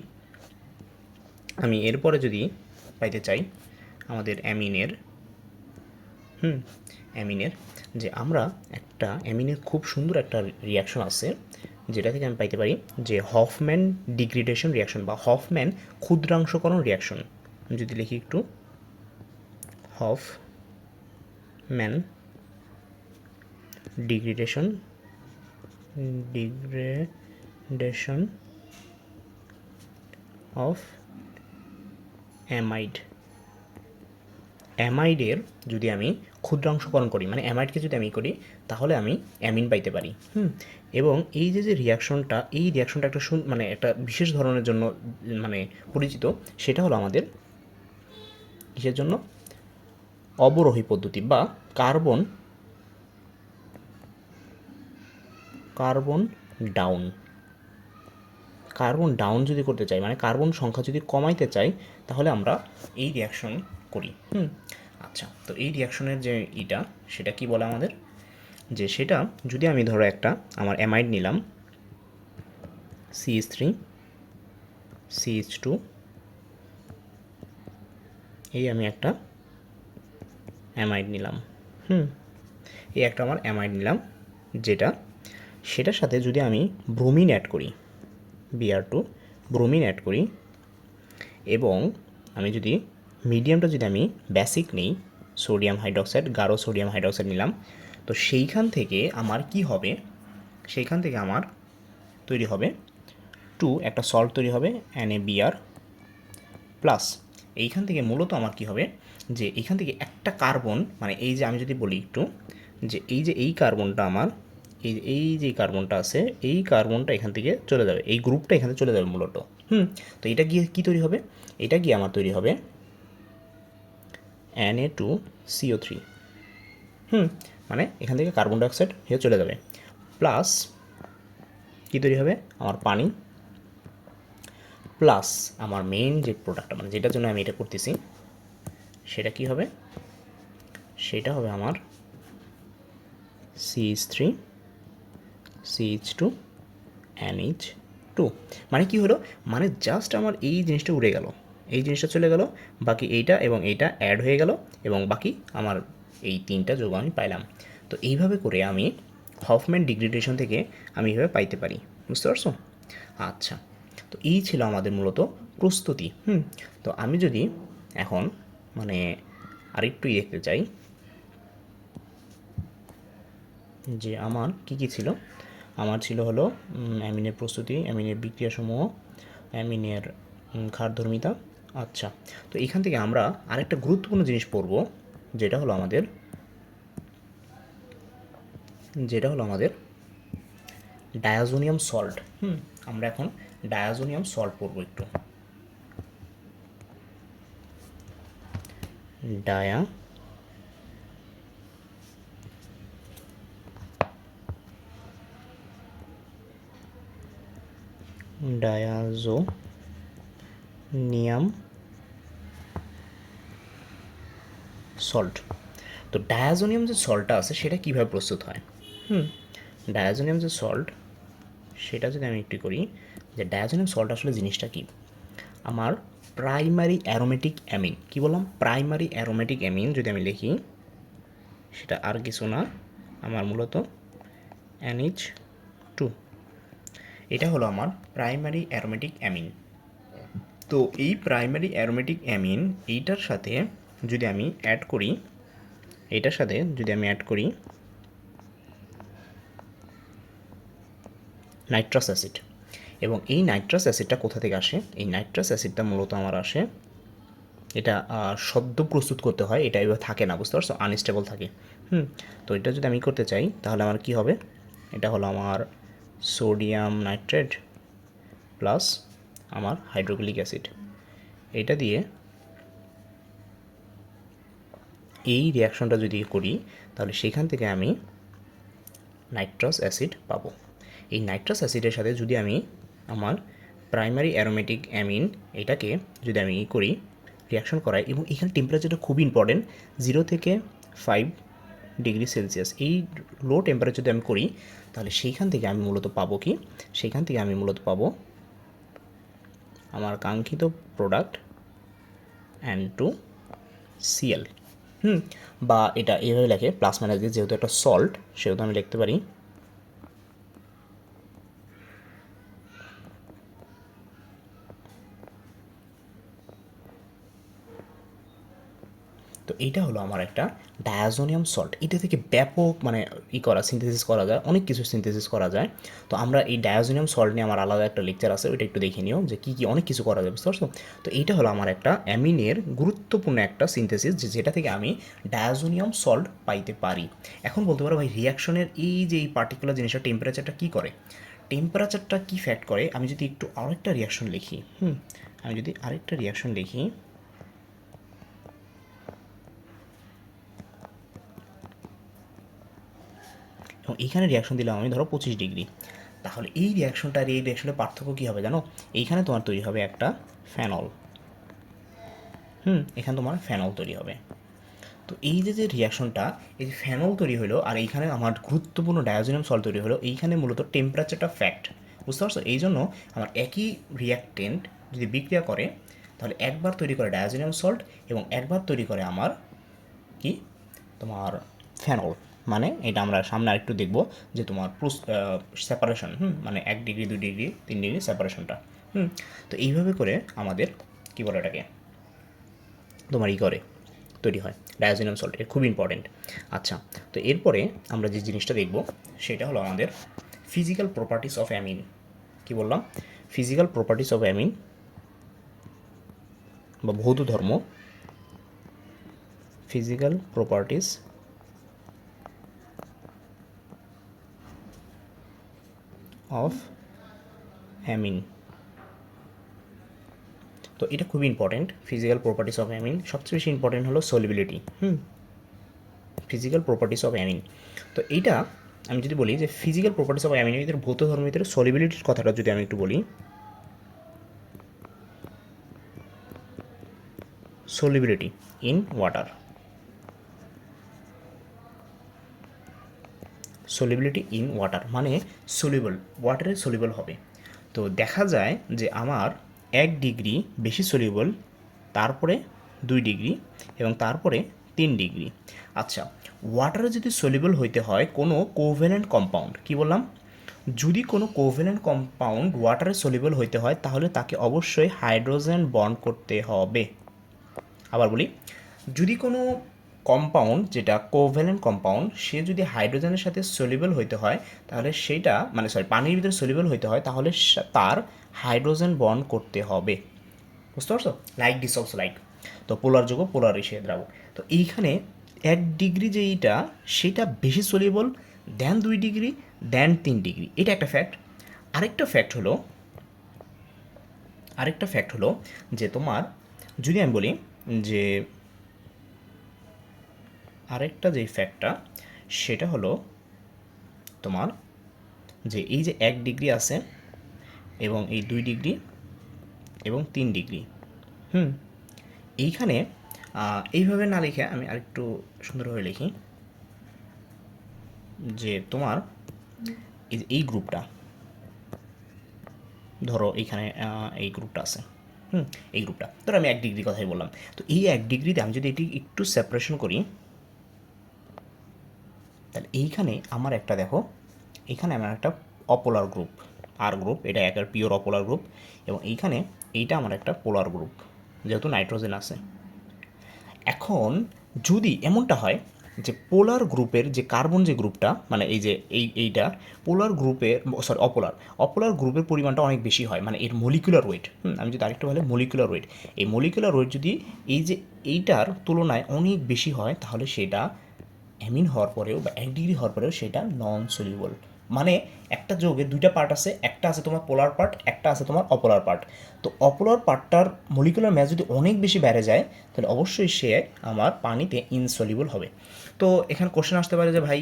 আমি এরপরে যদি পাইতে চাই আমাদের অ্যামিনের, অ্যামিনের, যে আমরা একটা অ্যামিনের খুব সুন্দর একটা রিয়াকশন আছে, যেটা থেকে আমি পাইতে পারি যে হফম্যান ডিগ্রেডেশন রিয়াকশন বা হফম্যান ক্ষুদ্রাংশকরণ রিয়াকশন। যদি লিখি একটু হফম্যান ডিগ্রেডেশন অফ অ্যামাইড, অ্যামাইডের যদি আমি ক্ষুদ্রাংশকরণ করি, মানে অ্যামাইডকে যদি আমি করি, তাহলে আমি অ্যামিন পাইতে পারি। এবং এই যে যে রিয়াকশনটা, এই রিয়াকশনটা একটা মানে একটা বিশেষ ধরনের জন্য মানে পরিচিত, সেটা হলো আমাদের কিসের জন্য, অবরোহী পদ্ধতি বা কার্বন ডাউন যদি করতে চাই, মানে কার্বন সংখ্যা যদি কমাইতে চাই, তাহলে আমরা এই রিয়াকশন করি। আচ্ছা, তো এই রিয়াকশনের যে সেটা কি বলে আমাদের, যে সেটা যদি আমি ধরো একটা আমার অ্যামাইড নিলাম CH3 CH2, এই আমি একটা অ্যামাইড নিলাম, এই একটা আমার অ্যামাইড নিলাম, সেটার সাথে যদি আমি ব্রোমিন অ্যাড করি, Br2 ব্রোমিন অ্যাড করি, এবং আমি যদি মিডিয়ামটা যদি আমি বেসিক নিই, সোডিয়াম হাইড্রক্সাইড, গাঢ় সোডিয়াম হাইড্রক্সাইড নিলাম, তো সেইখান থেকে আমার কি হবে, সেইখান থেকে আমার তৈরি হবে একটা সল্ট তৈরি হবে NaBr প্লাস। এইখান থেকে মূলত আমার কি হবে, যে এইখান থেকে একটা কার্বন, মানে এই যে আমি যদি বলি একটু, যে এই কার্বনটা আমার, এই যে কার্বনটা আছে, এই কার্বনটা এখান থেকে চলে যাবে, এই গ্রুপটা এখানে চলে যাবে মূলত। তো এটা গিয়ে কী তৈরি হবে, এটা গিয়ে আমার তৈরি হবে Na2CO3, মানে এখান থেকে কার্বন ডাইঅক্সাইড হয়ে চলে যাবে, প্লাস কী তৈরি হবে, আমার পানি, প্লাস আমার মেইন যে প্রোডাক্টটা, মানে যেটার জন্য আমি এটা করতেছি, সেটা কি হবে, সেটা হবে আমার CH3 CH2 NH2। মানে কি হলো, মানে জাস্ট আমার এই জিনিসটা উড়ে গেল, এই জিনিসটা চলে গেল, বাকি এইটা এবং এইটা অ্যাড হয়ে গেল, এবং বাকি আমার এই 3টা যৌগ আমি পাইলাম। তো এইভাবে করে আমি হফম্যান ডিগ্রেডেশন থেকে আমি এইভাবে পাইতে পারি। বুঝতে পারছো? আচ্ছা, তো এই ছিল আমাদের মূলত প্রস্তুতি। তো আমি যদি এখন মানে আরেকটু দেখতে চাই যে আমার কি কি ছিল, আমার ছিল হলো অ্যামিনের প্রস্তুতি, অ্যামিনের বিক্রিয়াসমূহ, অ্যামিনের ক্ষারধর্মিতা। আচ্ছা, তো এখান থেকে আমরা আরেকটা গুরুত্বপূর্ণ জিনিস পড়ব, যেটা হলো আমাদের ডায়াজোনিয়াম সল্ট। আমরা এখন ডায়াজোনিয়াম সল্ট পড়ব একটু। Diazonium salt. তো ডায়াজোনিয়াম যে সল্টটা আছে সেটা কীভাবে প্রস্তুত হয়? ডায়াজোনিয়াম যে সল্ট সেটা যদি আমি একটু করি, যে ডায়াজোনিয়াম সল্ট আসলে জিনিসটা কি, আমার প্রাইমারি অ্যারোমেটিক অ্যামিন, কি বললাম, প্রাইমারি অ্যারোমেটিক অ্যামিন যদি আমি লিখি, সেটা আর কিছু না, আমার মূলত NH2, এটা হলো আমার প্রাইমারি অ্যারোমেটিক অ্যামিন। তো এই প্রাইমারি অ্যারোমেটিক অ্যামিন এইটার সাথে যদি আমি অ্যাড করি, এটার সাথে যদি আমি অ্যাড করি নাইট্রাস অ্যাসিড, এবং এই নাইট্রাস অ্যাসিডটা কোথা থেকে আসে? এই নাইট্রাস অ্যাসিডটা মূলত আমার আসে, এটা সদ্য প্রস্তুত করতে হয়, এটা এবার থাকে না, বুঝতে পারছো, আনস্টেবল থাকে। তো এটা যদি আমি করতে চাই তাহলে আমার কি হবে, এটা হলো আমার সোডিয়াম নাইট্রেট প্লাস আমার হাইড্রোক্লিক অ্যাসিড, এটা দিয়ে এই রিয়াকশনটা যদি করি তাহলে সেখান থেকে আমি নাইট্রাস অ্যাসিড পাবো। এই নাইট্রাস অ্যাসিডের সাথে যদি আমি আমার প্রাইমারি অ্যারোমেটিক অ্যামিন এটাকে যদি আমি করি, রিয়াকশন করাই, এবং এখানে টেম্পারেচারটা খুবই ইম্পর্টেন্ট, 0 থেকে 5 ডিগ্রি সেলসিয়াস, এই লো টেম্পারেচার যদি আমি করি তাহলে সেইখান থেকে আমি মূলত পাবো কি, সেইখান থেকে আমি মূলত পাবো আমার কাঙ্ক্ষিত প্রোডাক্ট N2Cl। বা এটা এভাবে লেখে প্লাস মাইনাস দিয়ে, যেহেতু একটা সল্ট সেহেতু আমি লিখতে পারি তো এইটা হলো আমার একটা ডায়াজোনিয়াম সল্ট। এটা থেকে ব্যাপক মানে সিনথেসিস করা যায়, অনেক কিছু সিনথেসিস করা যায়। তো আমরা এই ডায়াজোনিয়াম সল্ট নিয়ে আমার আলাদা একটা লেকচার আছে, ওইটা একটু দেখে নিও যে কী কী অনেক কিছু করা যায়, বুঝতে পারছো। তো এইটা হলো আমার একটা অ্যামিনের গুরুত্বপূর্ণ একটা সিনথেসিস, যেটা থেকে আমি ডায়াজোনিয়াম সল্ট পাইতে পারি। এখন বলতে পারো ভাই, রিয়াকশনের এই যে এই পার্টিকুলার জিনিসটা টেম্পারেচারটা কী করে, টেম্পারেচারটা কী ফ্যাক্ট করে, আমি যদি একটু আরেকটা রিয়াকশন লিখি, আমি যদি আরেকটা রিয়াকশন লিখি, এবং এইখানে রিয়াকশন দিলাম আমি ধরো 25 ডিগ্রি, তাহলে এই রিয়াকশনটা আর এই রিয়াকশনের পার্থক্য কী হবে জানো, এইখানে তোমার তৈরি হবে একটা ফেনল, এখানে তোমার ফেনল তৈরি হবে। তো এই যে যে রিয়াকশনটা, এই যে ফেনল তৈরি হলো আর এইখানে আমার গুরুত্বপূর্ণ ডায়াজোনিয়াম সল্ট তৈরি হলো, এইখানে মূলত টেম্পারেচারটা ফ্যাক্ট, বুঝতে পারছো। এই জন্য আমার একই রিয়াক্টেন্ট যদি বিক্রিয়া করে তাহলে একবার তৈরি করে ডায়াজোনিয়াম সল্ট এবং একবার তৈরি করে আমার কি, তোমার ফেনল। মানে এটা আমরা সামনে আরেকটু দেখব যে তোমার সেপারেশন, মানে 1 ডিগ্রি 2 ডিগ্রি 3 ডিগ্রি সেপারেশনটা। তো এইভাবে করে আমাদের কী বলে এটাকে তোমার করে তৈরি হয় ডায়াজোনিয়াম সল্ট, এটা খুব ইম্পর্টেন্ট। আচ্ছা, তো এরপরে আমরা যে জিনিসটা দেখব সেটা হলো আমাদের ফিজিক্যাল প্রপার্টিস অফ অ্যামিন। কী বললাম, ফিজিক্যাল প্রপার্টিস অফ অ্যামিন বা ভৌত ধর্ম, ফিজিক্যাল প্রপার্টিস অফ অ্যামিন। তো এটা খুবই important, physical properties of amine. সবচেয়ে বেশি ইম্পর্টেন্ট হলো solubility, physical properties of amine. তো এইটা আমি যদি বলি যে ফিজিক্যাল প্রপার্টিস অফ অ্যামিনের ভিতরে, ভৌত ধর্মের ভিতরে সলিবিলিটির কথাটা যদি আমি একটু বলি, solubility in water, solubility in water মানে সলিবল, ওয়াটারে সলিবল হবে। তো দেখা যায় যে আমার 1 ডিগ্রি বেশি সলিবল, তারপরে 2 ডিগ্রি এবং তারপরে 3 ডিগ্রি। আচ্ছা, ওয়াটারে যদি সলিবল হইতে হয় কোনো কোভ্যালেন্ট কম্পাউন্ড, কি বললাম, যদি কোনো কোভ্যালেন্ট কম্পাউন্ড ওয়াটারে সলিবল হইতে হয় তাহলে তাকে অবশ্যই হাইড্রোজেন বন্ড করতে হবে। আবার বলি, যদি কোনো কম্পাউন্ড যেটা কোভ্যালেন্ট কম্পাউন্ড সে যদি হাইড্রোজেনের সাথে সলিবল হইতে হয় তাহলে সেইটা মানে পানির ভিতরে সলিবল হইতে হয় তাহলে তার হাইড্রোজেন বন্ড করতে হবে, বুঝতে পারছো, লাইক ডিসলভস লাইক। তো পোলার যৌগ পোলার এসে দ্রাবক। তো এইখানে 1 ডিগ্রি যে এইটা সেটা বেশি সলিবল দেন 2 ডিগ্রি দেন 3 ডিগ্রি, এটা একটা ফ্যাক্ট। আরেকটা ফ্যাক্ট হলো, যে তোমার যদি আমি বলি যে আরেকটা যেই ফ্যাক্টটা সেটা হলো তোমার যে এই যে 1 ডিগ্রি আছে, এবং এই 2 ডিগ্রি এবং 3 ডিগ্রি। এইখানে এইভাবে না লিখে আমি আরেকটু সুন্দরভাবে লিখি যে তোমার এই গ্রুপটা, ধরো এইখানে এই গ্রুপটা আছে, এই গ্রুপটা ধরো আমি 1 ডিগ্রি কথাই বললাম। তো এই 1 ডিগ্রিতে আমি যদি এটি একটু সেপারেশন করি, তাহলে এইখানে আমার একটা দেখো, এইখানে আমার একটা অপোলার গ্রুপ, আর গ্রুপ, এটা একটা পিওর অপোলার গ্রুপ, এবং এইখানে এইটা আমার একটা পোলার গ্রুপ, যেহেতু নাইট্রোজেন আছে। এখন যদি এমনটা হয় যে পোলার গ্রুপের যে কার্বন যে গ্রুপটা, মানে এই যে এইটা পোলার গ্রুপের, সরি অপোলার গ্রুপের পরিমাণটা অনেক বেশি হয়, মানে এর মলিকুলার ওয়েট, আমি যদি আরেকটু বলি মলিকুলার ওয়েট, এই মলিকুলার ওয়েট যদি এই যে এইটার তুলনায় অনেক বেশি হয়, তাহলে সেটা অ্যামিন হওয়ার পরেও বা 1 ডিগ্রি হওয়ার পরেও সেটা নন সলিউবল। মানে একটা যৌগের দুইটা পার্ট আছে, একটা আছে তোমার পোলার পার্ট, একটা আছে তোমার অপোলার পার্ট। তো অপোলার পার্টটার মলিকুলার ম্যাস যদি অনেক বেশি বেড়ে যায়, তাহলে অবশ্যই সে আমার পানিতে ইনসলিউবল হবে। তো এখানে কোশ্চেন আসতে পারে যে ভাই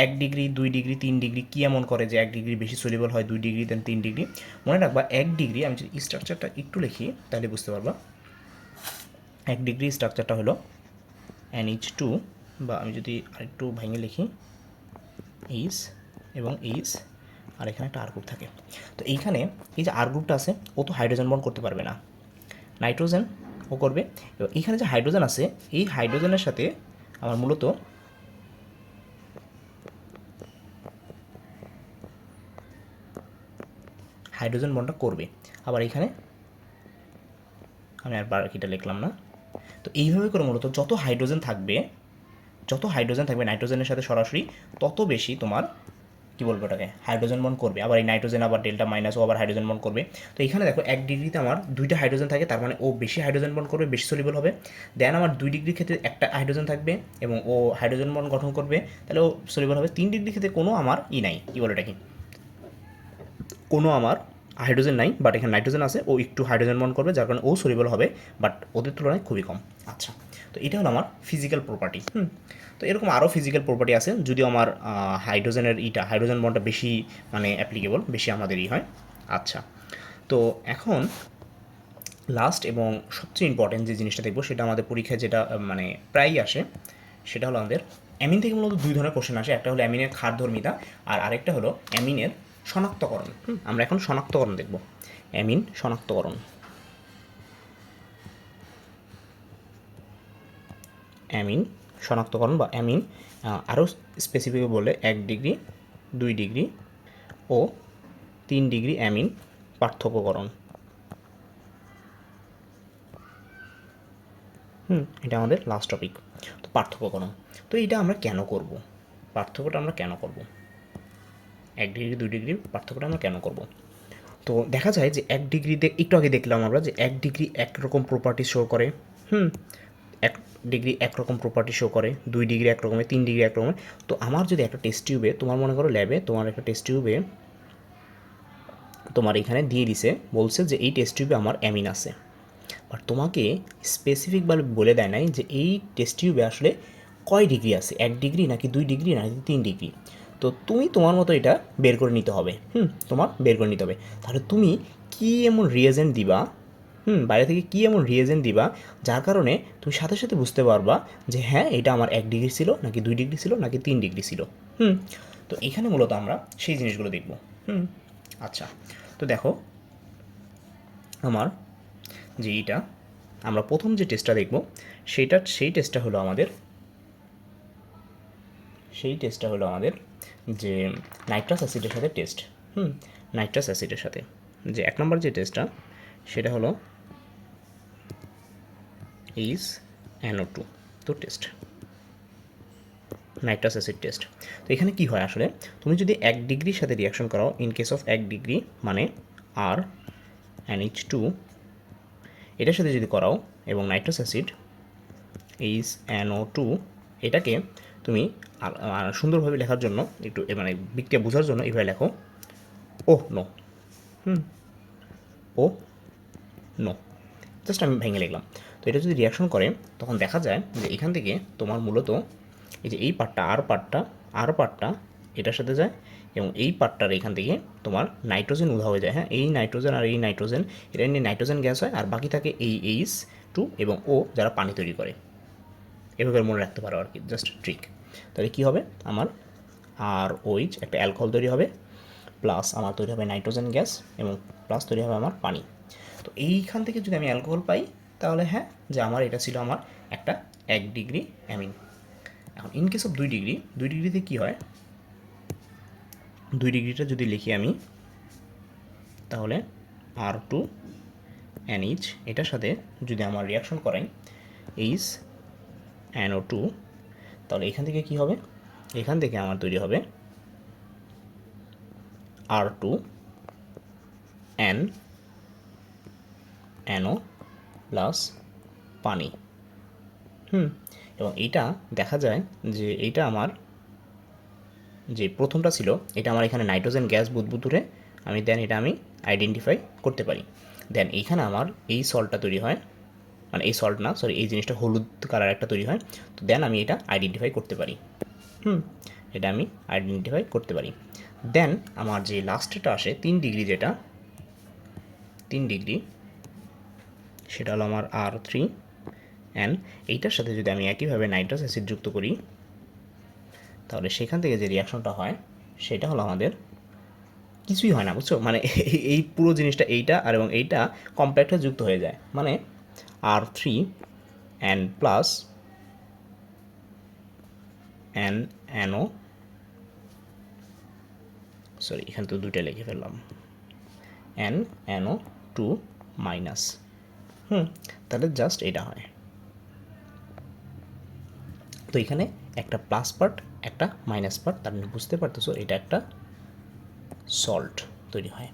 1 ডিগ্রি 2 ডিগ্রি 3 ডিগ্রি কী এমন করে যে 1 ডিগ্রি বেশি সলিউবল হয় 2 ডিগ্রি দেন 3 ডিগ্রি। মনে রাখবা 1 ডিগ্রি, আমি যদি স্ট্রাকচারটা একটু লিখি তাহলে বুঝতে পারবা। 1 ডিগ্রি স্ট্রাকচারটা হলো NH2, বা আমি যদি আরেকটু ভেঙে লিখি এইচ এবং এইচ, আর এখানে একটা আর গ্রুপ থাকে। তো এইখানে এই যে আর গ্রুপটা আছে, ও তো হাইড্রোজেন বন্ড করতে পারবে না, নাইট্রোজেন ও করবে। এবং এইখানে যে হাইড্রোজেন আছে, এই হাইড্রোজেনের সাথে আমার মূলত হাইড্রোজেন বন্ডটা করবে। আবার এইখানে আমি আর বাকিটা লিখলাম না। তো এইভাবে করে মূলত যত হাইড্রোজেন থাকবে নাইট্রোজেনের সাথে সরাসরি, তত বেশি তোমার কী বলবো ওটাকে হাইড্রোজেন বন্ড করবে। আবার এই নাইট্রোজেন আবার ডেল্টা মাইনাস ও আবার হাইড্রোজেন বন্ড করবে। তো এখানে দেখো 1 ডিগ্রিতে আমার 2টা হাইড্রোজেন থাকে, তার মানে ও বেশি হাইড্রোজেন বন্ড করবে, বেশি সলিউবল হবে। দেন আমার 2 ডিগ্রির ক্ষেত্রে একটা হাইড্রোজেন থাকবে এবং ও হাইড্রোজেন বন্ড গঠন করবে, তাহলে ও সলিউবল হবে। 3 ডিগ্রির ক্ষেত্রে কোনো আমার নাই, কী বলে এটা কি, কোনো আমার হাইড্রোজেন নাই, বাট এখানে নাইট্রোজেন আছে, ও একটু হাইড্রোজেন বন্ড করবে, যার কারণে ও সলিউবল হবে, বাট ওদের তুলনায় খুবই কম। আচ্ছা, তো এটা হলো আমার ফিজিক্যাল প্রপার্টি। তো এরকম আরও ফিজিক্যাল প্রপার্টি আছে, যদিও আমার হাইড্রোজেন বন্ডটা বেশি মানে অ্যাপ্লিকেবল, বেশি আমাদেরই হয়। আচ্ছা, তো এখন লাস্ট এবং সবচেয়ে ইম্পর্টেন্ট যে জিনিসটা দেখবো, সেটা আমাদের পরীক্ষায় যেটা মানে প্রায়ই আসে, সেটা হলো আমাদের অ্যামিন থেকে মূলত 2 ধরনের কোশ্চেন আসে। একটা হলো অ্যামিনের ক্ষারধর্মিতা, আর আরেকটা হলো অ্যামিনের শনাক্তকরণ। আমরা এখন শনাক্তকরণ দেখব, অ্যামিন শনাক্তকরণ। অ্যামিন শনাক্তকরণ বা অ্যামিন, আরও স্পেসিফিক বললে 1 ডিগ্রি 2 ডিগ্রি ও 3 ডিগ্রি অ্যামিন পার্থক্যকরণ। এটা আমাদের লাস্ট টপিক। তো পার্থক্যকরণ, তো এটা আমরা কেন করব, পার্থক্যটা আমরা কেন করব, 1 ডিগ্রি 2 ডিগ্রির পার্থক্যটা আমরা কেন করব। তো দেখা যায় যে 1 ডিগ্রিতে একটু আগে দেখলাম আমরা যে 1 ডিগ্রি একরকম প্রপার্টি শো করে, 1 ডিগ্রি একরকম প্রপার্টি শো করে, 2 ডিগ্রি একরকমের, 3 ডিগ্রি একরকমের। তো আমার যদি একটা টেস্ট টিউবে, তোমার মনে করো ল্যাবে তোমার একটা টেস্ট টিউবে তোমার এখানে দিয়ে দিছে, বলছে যে এই টেস্ট টিউবে আমার অ্যামিন আছে, বাট তোমাকে স্পেসিফিকভাবে বলে দেয় নাই যে এই টেস্ট টিউবে আসলে কয় ডিগ্রি আছে, 1 ডিগ্রি নাকি 2 ডিগ্রি নাকি 3 ডিগ্রি। তো তুমি তোমার মতো এটা বের করে নিতে হবে, তোমার বের করে নিতে হবে। তাহলে তুমি কী এমন রিয়েজেন্ট দিবা, বাইরে থেকে কী এমন রিয়েজেন্ট দিবা যার কারণে তুমি সাথে সাথে বুঝতে পারবা যে হ্যাঁ এটা আমার 1 ডিগ্রি ছিল নাকি 2 ডিগ্রি ছিল নাকি 3 ডিগ্রি ছিল। তো এখানে মূলত আমরা সেই জিনিসগুলো দেখব। আচ্ছা, তো দেখো আমার যে এইটা আমরা প্রথম যে টেস্টটা দেখব, সেই টেস্টটা হলো আমাদের যে নাইট্রাস অ্যাসিডের সাথে টেস্ট। নাইট্রাস অ্যাসিডের সাথে যে 1 নম্বর যে টেস্টটা, সেটা হলো NO2 তো টেস্ট, নাইট্রাস অ্যাসিড টেস্ট। তো এখানে কি হয় আসলে, তুমি যদি 1 ডিগ্রির সাথে রিয়াকশন করাও, ইন কেস অফ 1 ডিগ্রি মানে আর NH2 এটার সাথে যদি করাও এবং নাইট্রাস অ্যাসিড NO2, এটাকে তুমি সুন্দরভাবে লেখার জন্য একটু মানে বিক্রিয়া বোঝার জন্য এইভাবে লেখো ও নো, ও নো, জাস্ট আমি ভেঙে লিখলাম। তো এটা যদি রিয়াকশন করে, তখন দেখা যায় যে এখান থেকে তোমার মূলত এই যে এই পার্টটা আর পার্টটা এটার সাথে যায় এবং এই পার্টটার এখান থেকে তোমার নাইট্রোজেন উধাও হয়ে যায়। হ্যাঁ, এই নাইট্রোজেন আর এই নাইট্রোজেন, এটা নিয়ে নাইট্রোজেন গ্যাস হয়, আর বাকি থাকে এই H2 এবং O, যারা পানি তৈরি করে। এভাবে মনে রাখতে পারো আর কি, জাস্ট ট্রিক। তাহলে কী হবে, আমার আর OH একটা অ্যালকোহল তৈরি হবে, প্লাস আমার তৈরি হবে নাইট্রোজেন গ্যাস, এবং প্লাস তৈরি হবে আমার পানি। তো এইখান থেকে যদি আমি অ্যালকোহল পাই, তাহলে হ্যাঁ, যে আমার এটা ছিল আমার একটা 1 ডিগ্রি অ্যামিন। এখন ইন কেস অফ 2 ডিগ্রি, 2 ডিগ্রিতে কী হয়, 2 ডিগ্রিটা যদি লিখি আমি, তাহলে R2NH এটার সাথে যদি আমার রিয়াকশন করাই HNO2, তাহলে এখান থেকে কী হবে, এখান থেকে আমার তৈরি হবে R2NO প্লাস পানি। এবং এইটা দেখা যায় যে এইটা আমার যে প্রথমটা ছিল, এটা আমার এখানে নাইট্রোজেন গ্যাস বুদবুদুরে আমি দেন এটা আমি আইডেন্টিফাই করতে পারি। দেন এইখানে আমার এই সল্টটা তৈরি হয়, মানে এই সল্ট না, সরি, এই জিনিসটা হলুদ কালার একটা তৈরি হয়। তো দেন আমি এটা আইডেন্টিফাই করতে পারি। এটা আমি আইডেন্টিফাই করতে পারি। দেন আমার যে লাস্টটা আসে 3 ডিগ্রি, যেটা 3 ডিগ্রি, সেটা হলো আমার R3N। এইটার সাথে যদি আমি একইভাবে নাইট্রাস অ্যাসিড যুক্ত করি, তাহলে সেখান থেকে যে রিয়াকশনটা হয় সেটা হলো আমাদের কিছুই হয় না, বুঝছো, মানে এই পুরো জিনিসটা এইটা আর এবং এইটা কম্প্যাক্টে যুক্ত হয়ে যায়, মানে R3N প্লাস NO, সরি এখানে তো দুইটা লিখে ফেললাম, NO2 মাইনাস। তাহলে জাস্ট এটা হয়। তো এখানে একটা প্লাস পার্ট, একটা মাইনাস পার্ট, তার মানে বুঝতে পারতেছো এটা একটা সল্ট তৈরি হয়।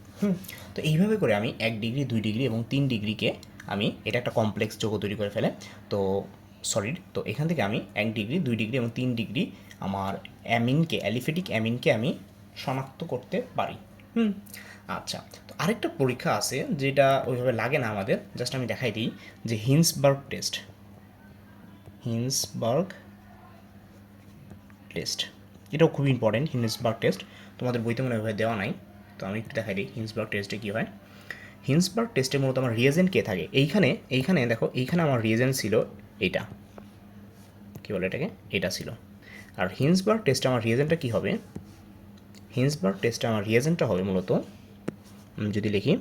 তো এইভাবে করে আমি 1 ডিগ্রি, 2 ডিগ্রি এবং 3 ডিগ্রিকে আমি, এটা একটা কমপ্লেক্স যৌগ তৈরি করে ফেলে, তো সলিড। তো এখান থেকে আমি 1 ডিগ্রি, 2 ডিগ্রি এবং 3 ডিগ্রি আমার অ্যামিনকে, অ্যালিফেটিক অ্যামিনকে আমি শনাক্ত করতে পারি। আচ্ছা, তো আরেকটা পরীক্ষা আছে যেটা ওইভাবে লাগে না আমাদের, জাস্ট আমি দেখাই দিই, যে হিন্সবার্গ টেস্ট। হিন্সবার্গ টেস্ট, এটাও খুব ইম্পর্টেন্ট। হিন্সবার্গ টেস্ট তোমাদের বইতে মনে হয় দেওয়া নাই, তো আমি একটু দেখাই দিই হিন্সবার্গ টেস্টে কী হয়। হিন্সবার্গ টেস্টে মূলত আমার রিয়েজেন্ট কে থাকে, এইখানে দেখো, এইখানে আমার রিয়েজেন্ট ছিল এইটা, কী বলে এটাকে, এটা ছিল। আর হিন্সবার্গ টেস্টে আমার রিয়েজেন্টটা কী হবে, হিন্সবার্গ টেস্টে আমার রিয়েজেন্টটা হবে মূলত, যদি লিখি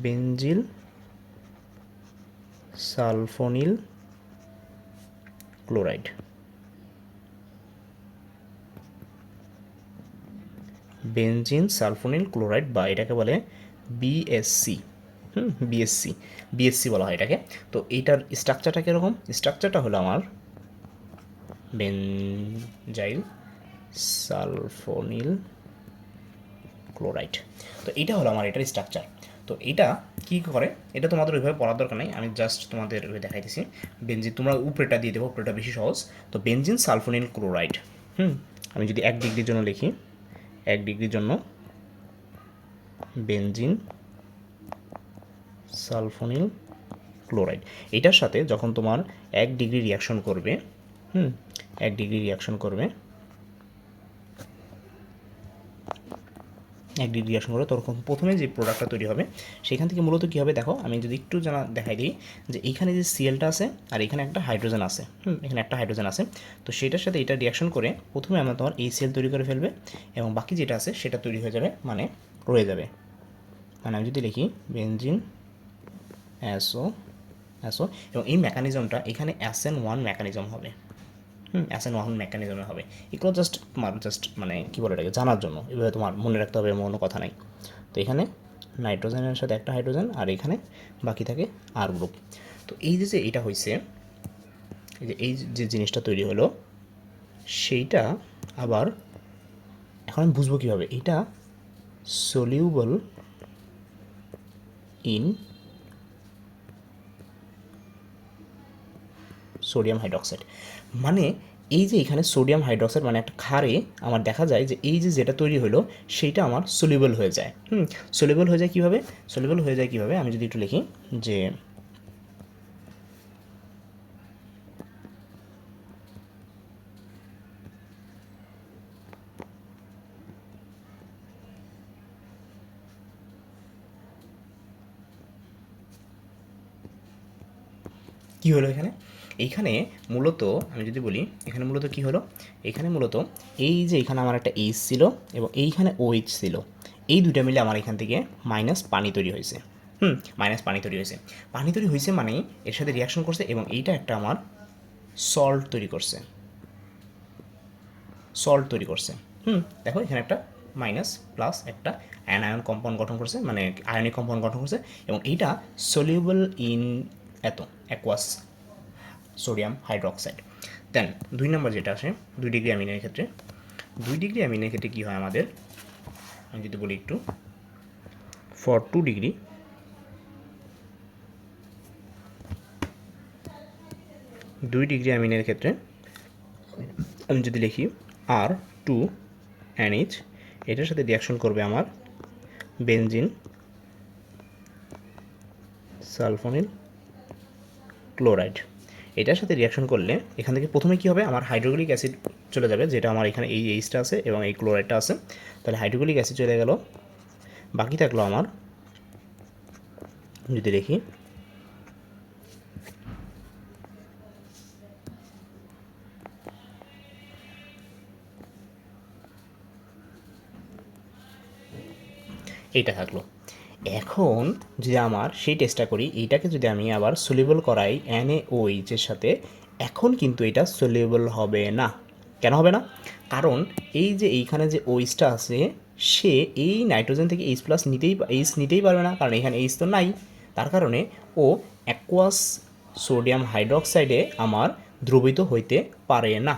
বেনজিল সালফোনিল ক্লোরাইড, বেনজিন সালফোনিল ক্লোরাইড, বা এটাকে বলে বিএসসি। বিএসসি বলা হয় এটাকে। তো এইটার স্ট্রাকচারটা কীরকম, স্ট্রাকচারটা হলো আমার বেনজাইল সালফোনিল ক্লোরাইড। তো এটা হলো আমার এটার স্ট্রাকচার। তো এটা কী করে, এটা তোমাদের ওইভাবে পড়ার দরকার নেই, আমি জাস্ট তোমাদের ওই দেখাইতেছি। বেনজিন, তোমরা উপরেটা দিয়ে দেবো, উপরেটা বেশি সহজ। তো বেনজিন সালফোনিল ক্লোরাইড, আমি যদি 1 ডিগ্রির জন্য লিখি, 1 ডিগ্রির জন্য বেনজিন সালফোনিল ক্লোরাইড, এটার সাথে যখন তোমার 1 ডিগ্রি রিয়াকশন করবে, 1 ডিগ্রি রিয়াকশন করবে, 1 ডিগ্রি রিয়াকশন করবে, তখন প্রথমে যে প্রোডাক্টটা তৈরি হবে সেখান থেকে মূলত কী হবে দেখো, আমি যদি একটু দেখাই দিই, যে এইখানে যে সিএলটা আছে আর এখানে একটা হাইড্রোজেন আছে, এখানে একটা হাইড্রোজেন আছে। তো সেটার সাথে এটা রিয়াকশন করে প্রথমে আমরা তোমার এই সিএল তৈরি করে ফেলবে, এবং বাকি যেটা আছে সেটা তৈরি হয়ে যাবে, মানে রয়ে যাবে। মানে আমি যদি লিখি বেনজিন অ্যাসো, এবং এই মেকানিজমটা এখানে SN1 মেকানিজম হবে, SN1 মেকানিজমে হবে। এগুলো জাস্ট মানে কী বলে এটাকে জানার জন্য, এভাবে তোমার মনে রাখতে হবে এমন কোনো কথা নাই। তো এখানে নাইট্রোজেনের সাথে একটা হাইড্রোজেন, আর এখানে বাকি থাকে আর গ্রুপ। তো এই যে এটা হয়েছে, এই যে জিনিসটা তৈরি হলো, সেইটা আবার এখন আমি বুঝবো কীভাবে, এটা সলিউবল ইন সোডিয়াম হাইড্রক্সাইড। মানে এই যে এখানে সোডিয়াম হাইড্রক্সাইড মানে একটা ক্ষারে আমার দেখা যায় যে এই যে যেটা তৈরি হলো সেইটা আমার সলিউবল হয়ে যায়। সলিউবল হয়ে যায় কীভাবে, সলিউবল হয়ে যায় কীভাবে, আমি যদি একটু লিখি যে কী হলো এইখানে মূলত আমি যদি বলি এখানে মূলত কী হলো, এখানে মূলত এই যে এখানে আমার একটা এইচ ছিল এবং এইখানে OH ছিল, এই দুইটা মিলে আমার এখান থেকে মাইনাস পানি তৈরি হয়েছে। মাইনাস পানি তৈরি হয়েছে। পানি তৈরি হয়েছে মানে এর সাথে রিয়াকশন করছে এবং এইটা একটা আমার সল্ট তৈরি করছে। দেখো এখানে একটা মাইনাস প্লাস একটা অ্যানায়ন কম্পাউন্ড গঠন করছে, মানে আয়নিক কম্পাউন্ড গঠন করছে এবং এইটা soluble in aqueous sodium hydroxide. Then 2 number যেটা আসে 2 ডিগ্রি অ্যামিনের ক্ষেত্রে, 2 ডিগ্রি অ্যামিনের ক্ষেত্রে কী হয় আমাদের, আমি যদি বলি একটু, ফর 2 ডিগ্রি অ্যামিনের ক্ষেত্রে আমি যদি লিখি R2NH, এটার সাথে রিয়াকশন করবে আমার বেনজিন সালফোনিল ক্লোরাইড। এটার সাথে রিয়াকশন করলে এখান থেকে প্রথমে কী হবে, আমার হাইড্রোক্লোরিক অ্যাসিড চলে যাবে, যেটা আমার এখানে এই এইচটা আছে এবং এই ক্লোরাইডটা আছে, তাহলে হাইড্রোক্লোরিক অ্যাসিড চলে গেল, বাকি থাকলো আমার, যদি দেখি এইটা থাকলো। এখন যদি আমার সেই টেস্টটা করি, এইটাকে যদি আমি আবার সলিউবল করাই NaOH এর সাথে, এখন কিন্তু এটা সলিউবল হবে না। কেন হবে না? কারণ এই যে এইখানে যে OH-টা আছে, সে এই নাইট্রোজেন থেকে H+ নিতেই পারবে না, কারণ এখানে H তো নাই। তার কারণে ও অ্যাকোয়াস সোডিয়াম হাইড্রোক্সাইডে আমার দ্রবীভূত হইতে পারে না।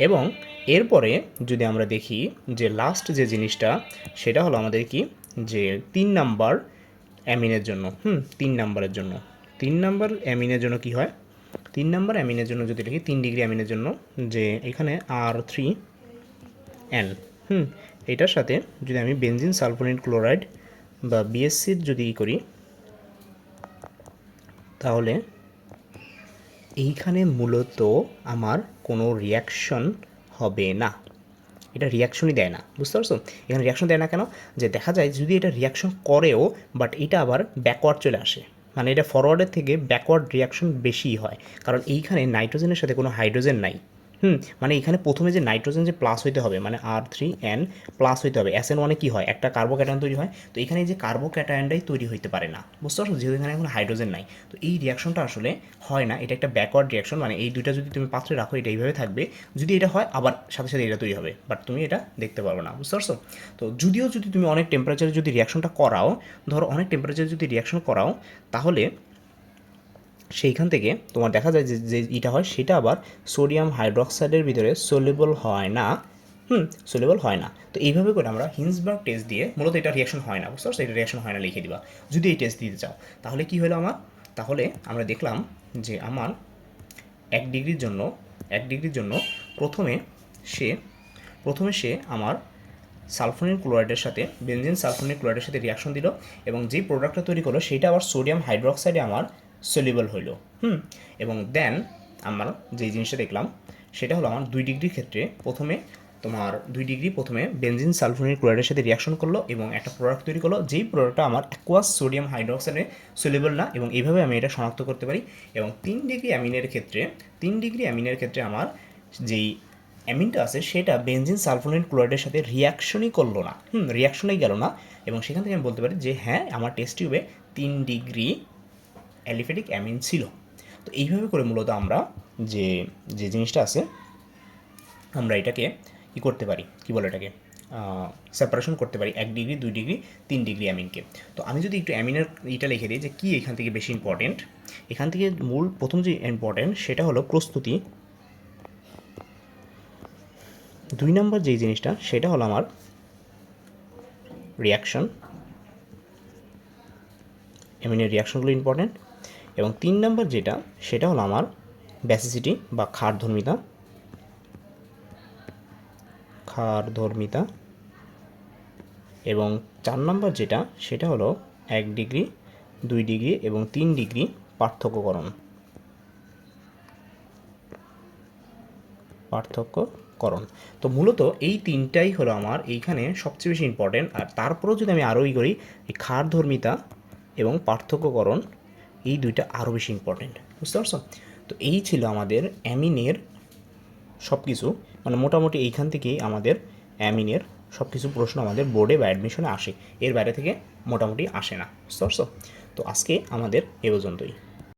এবং এরপরে যদি আমরা দেখি যে লাস্ট যে জিনিসটা, সেটা হলো আমাদের কি, যে 3 নাম্বার অ্যামিনের জন্য 3 নাম্বারের জন্য 3 নাম্বার অ্যামিনের জন্য কি হয়, 3 নাম্বার অ্যামিনের জন্য যদি লিখি 3 ডিগ্রি অ্যামিনের জন্য, যে এখানে R3N এটার সাথে যদি আমি বেনজিন সালফোনিল ক্লোরাইড বা BSC যদি করি, তাহলে এইখানে মূলত আমার কোনো রিয়াকশন হবে না। এটা রিয়াকশনই দেয় না, বুঝতে পারছো? এখানে রিয়াকশন দেয় না কেন? যে দেখা যায় যদি এটা রিয়াকশন করেও, বাট এটা আবার ব্যাকওয়ার্ড চলে আসে, মানে এটা ফরওয়ার্ডের থেকে ব্যাকওয়ার্ড রিয়াকশন বেশিই হয়, কারণ এইখানে নাইট্রোজেনের সাথে কোনো হাইড্রোজেন নাই। মানে এখানে প্রথমে যে নাইট্রোজেন যে প্লাস হইতে হবে, মানে R3N প্লাস হইতে হবে, SN1-এ কী হয়, একটা কার্বোক্যাটায়ন তৈরি হয়, তো এখানে এই যে কার্বোক্যাটায়নটাই তৈরি হইতে পারে না, বুঝতে পারছো? যেহেতু এখানে কোনো হাইড্রোজেন নাই, তো এই রিয়াকশনটা আসলে হয় না, এটা একটা ব্যাকওয়ার্ড রিয়াকশন, মানে এই দুইটা যদি তুমি পাত্রে রাখো এটা এইভাবে থাকবে, যদি এটা হয় আবার সাথে সাথে এটা তৈরি হবে, বাট তুমি এটা দেখতে পারবে না, বুঝতে পারছো? তো যদি তুমি অনেক টেম্পারেচারে যদি রিয়াকশনটা করাও, ধরো অনেক টেম্পারেচারে যদি রিয়াকশন করাও, তাহলে সেইখান থেকে তোমার দেখা যায় যে এটা হয়, সেটা আবার সোডিয়াম হাইড্রোক্সাইডের ভিতরে সলিউবল হয় না। সলিউবল হয় না। তো এইভাবে করে আমরা হিন্সবার্গ টেস্ট দিয়ে, মূলত এটা রিয়াকশন হয় না, বুঝতে পারছো? এটা রিয়াকশন হয় না লিখে দিবা যদি এই টেস্ট দিতে চাও। তাহলে কি হলো আমার, তাহলে আমরা দেখলাম যে আমার 1 ডিগ্রির জন্য প্রথমে সে আমার সালফোনিল ক্লোরাইডের সাথে বেনজিন সালফোনিল ক্লোরাইডের সাথে রিয়াকশন দিল এবং যেই প্রোডাক্টটা তৈরি করলো সেটা আবার সোডিয়াম হাইড্রোক্সাইডে আমার সলিউবল হইল। এবং দেন আমরা যেই জিনিসটা দেখলাম সেটা হলো আমার 2 ডিগ্রির ক্ষেত্রে প্রথমে বেনজিন সালফোনিল ক্লোরাইডের সাথে রিয়াকশন করলো এবং একটা প্রোডাক্ট তৈরি করলো, যেই প্রোডাক্টটা আমার অ্যাকোয়াস সোডিয়াম হাইড্রোক্সাইডে সলিউবল না, এবং এইভাবে আমি এটা শনাক্ত করতে পারি। এবং 3 ডিগ্রি অ্যামিনের ক্ষেত্রে আমার যেই অ্যামিনটা আছে সেটা বেনজিন সালফোনিল ক্লোরাইডের সাথে রিয়াকশনই করলো না, রিয়াকশনেই গেল না, এবং সেখান থেকে আমি বলতে পারি যে হ্যাঁ, আমার টেস্ট টিউবে 3 ডিগ্রি অ্যালিফ্যাটিক অ্যামিন ছিল। তো এইভাবে করে মূলত আমরা যে জিনিসটা আছে, আমরা এটাকে কী করতে পারি, কী বলে এটাকে, সেপারেশন করতে পারি 1 ডিগ্রি, 2 ডিগ্রি, 3 ডিগ্রি অ্যামিনকে। তো আমি যদি একটু অ্যামিনের এটা লিখে দিই যে কী এখান থেকে বেশি ইম্পর্টেন্ট, এখান থেকে প্রথম যে ইম্পর্টেন্ট সেটা হলো প্রস্তুতি। 2 নম্বর যেই জিনিসটা সেটা হলো আমার রিয়াকশন, অ্যামিনের রিয়াকশনগুলো ইম্পর্টেন্ট। এবং 3 নম্বর যেটা সেটা হলো আমার বেসিসিটি বা ক্ষারধর্মিতা। এবং 4 নম্বর যেটা সেটা হলো 1 ডিগ্রি, 2 ডিগ্রি এবং 3 ডিগ্রি পার্থক্যকরণ। তো মূলত এই 3টাই হলো আমার এইখানে সবচেয়ে বেশি ইম্পর্টেন্ট। আর তারপরেও যদি আমি আরোই করি, এই ক্ষারধর্মিতা এবং পার্থক্যকরণ, এই 2টা আরও বেশি ইম্পর্টেন্ট। বুঝতে পারছো? তো এই ছিল আমাদের অ্যামিনের সব কিছু, মানে মোটামুটি এইখান থেকেই আমাদের অ্যামিনের সব কিছু প্রশ্ন আমাদের বোর্ডে বা অ্যাডমিশনে আসে, এর বাইরে থেকে মোটামুটি আসে না। বুঝতে পারছো? তো আজকে আমাদের এ পর্যন্তই।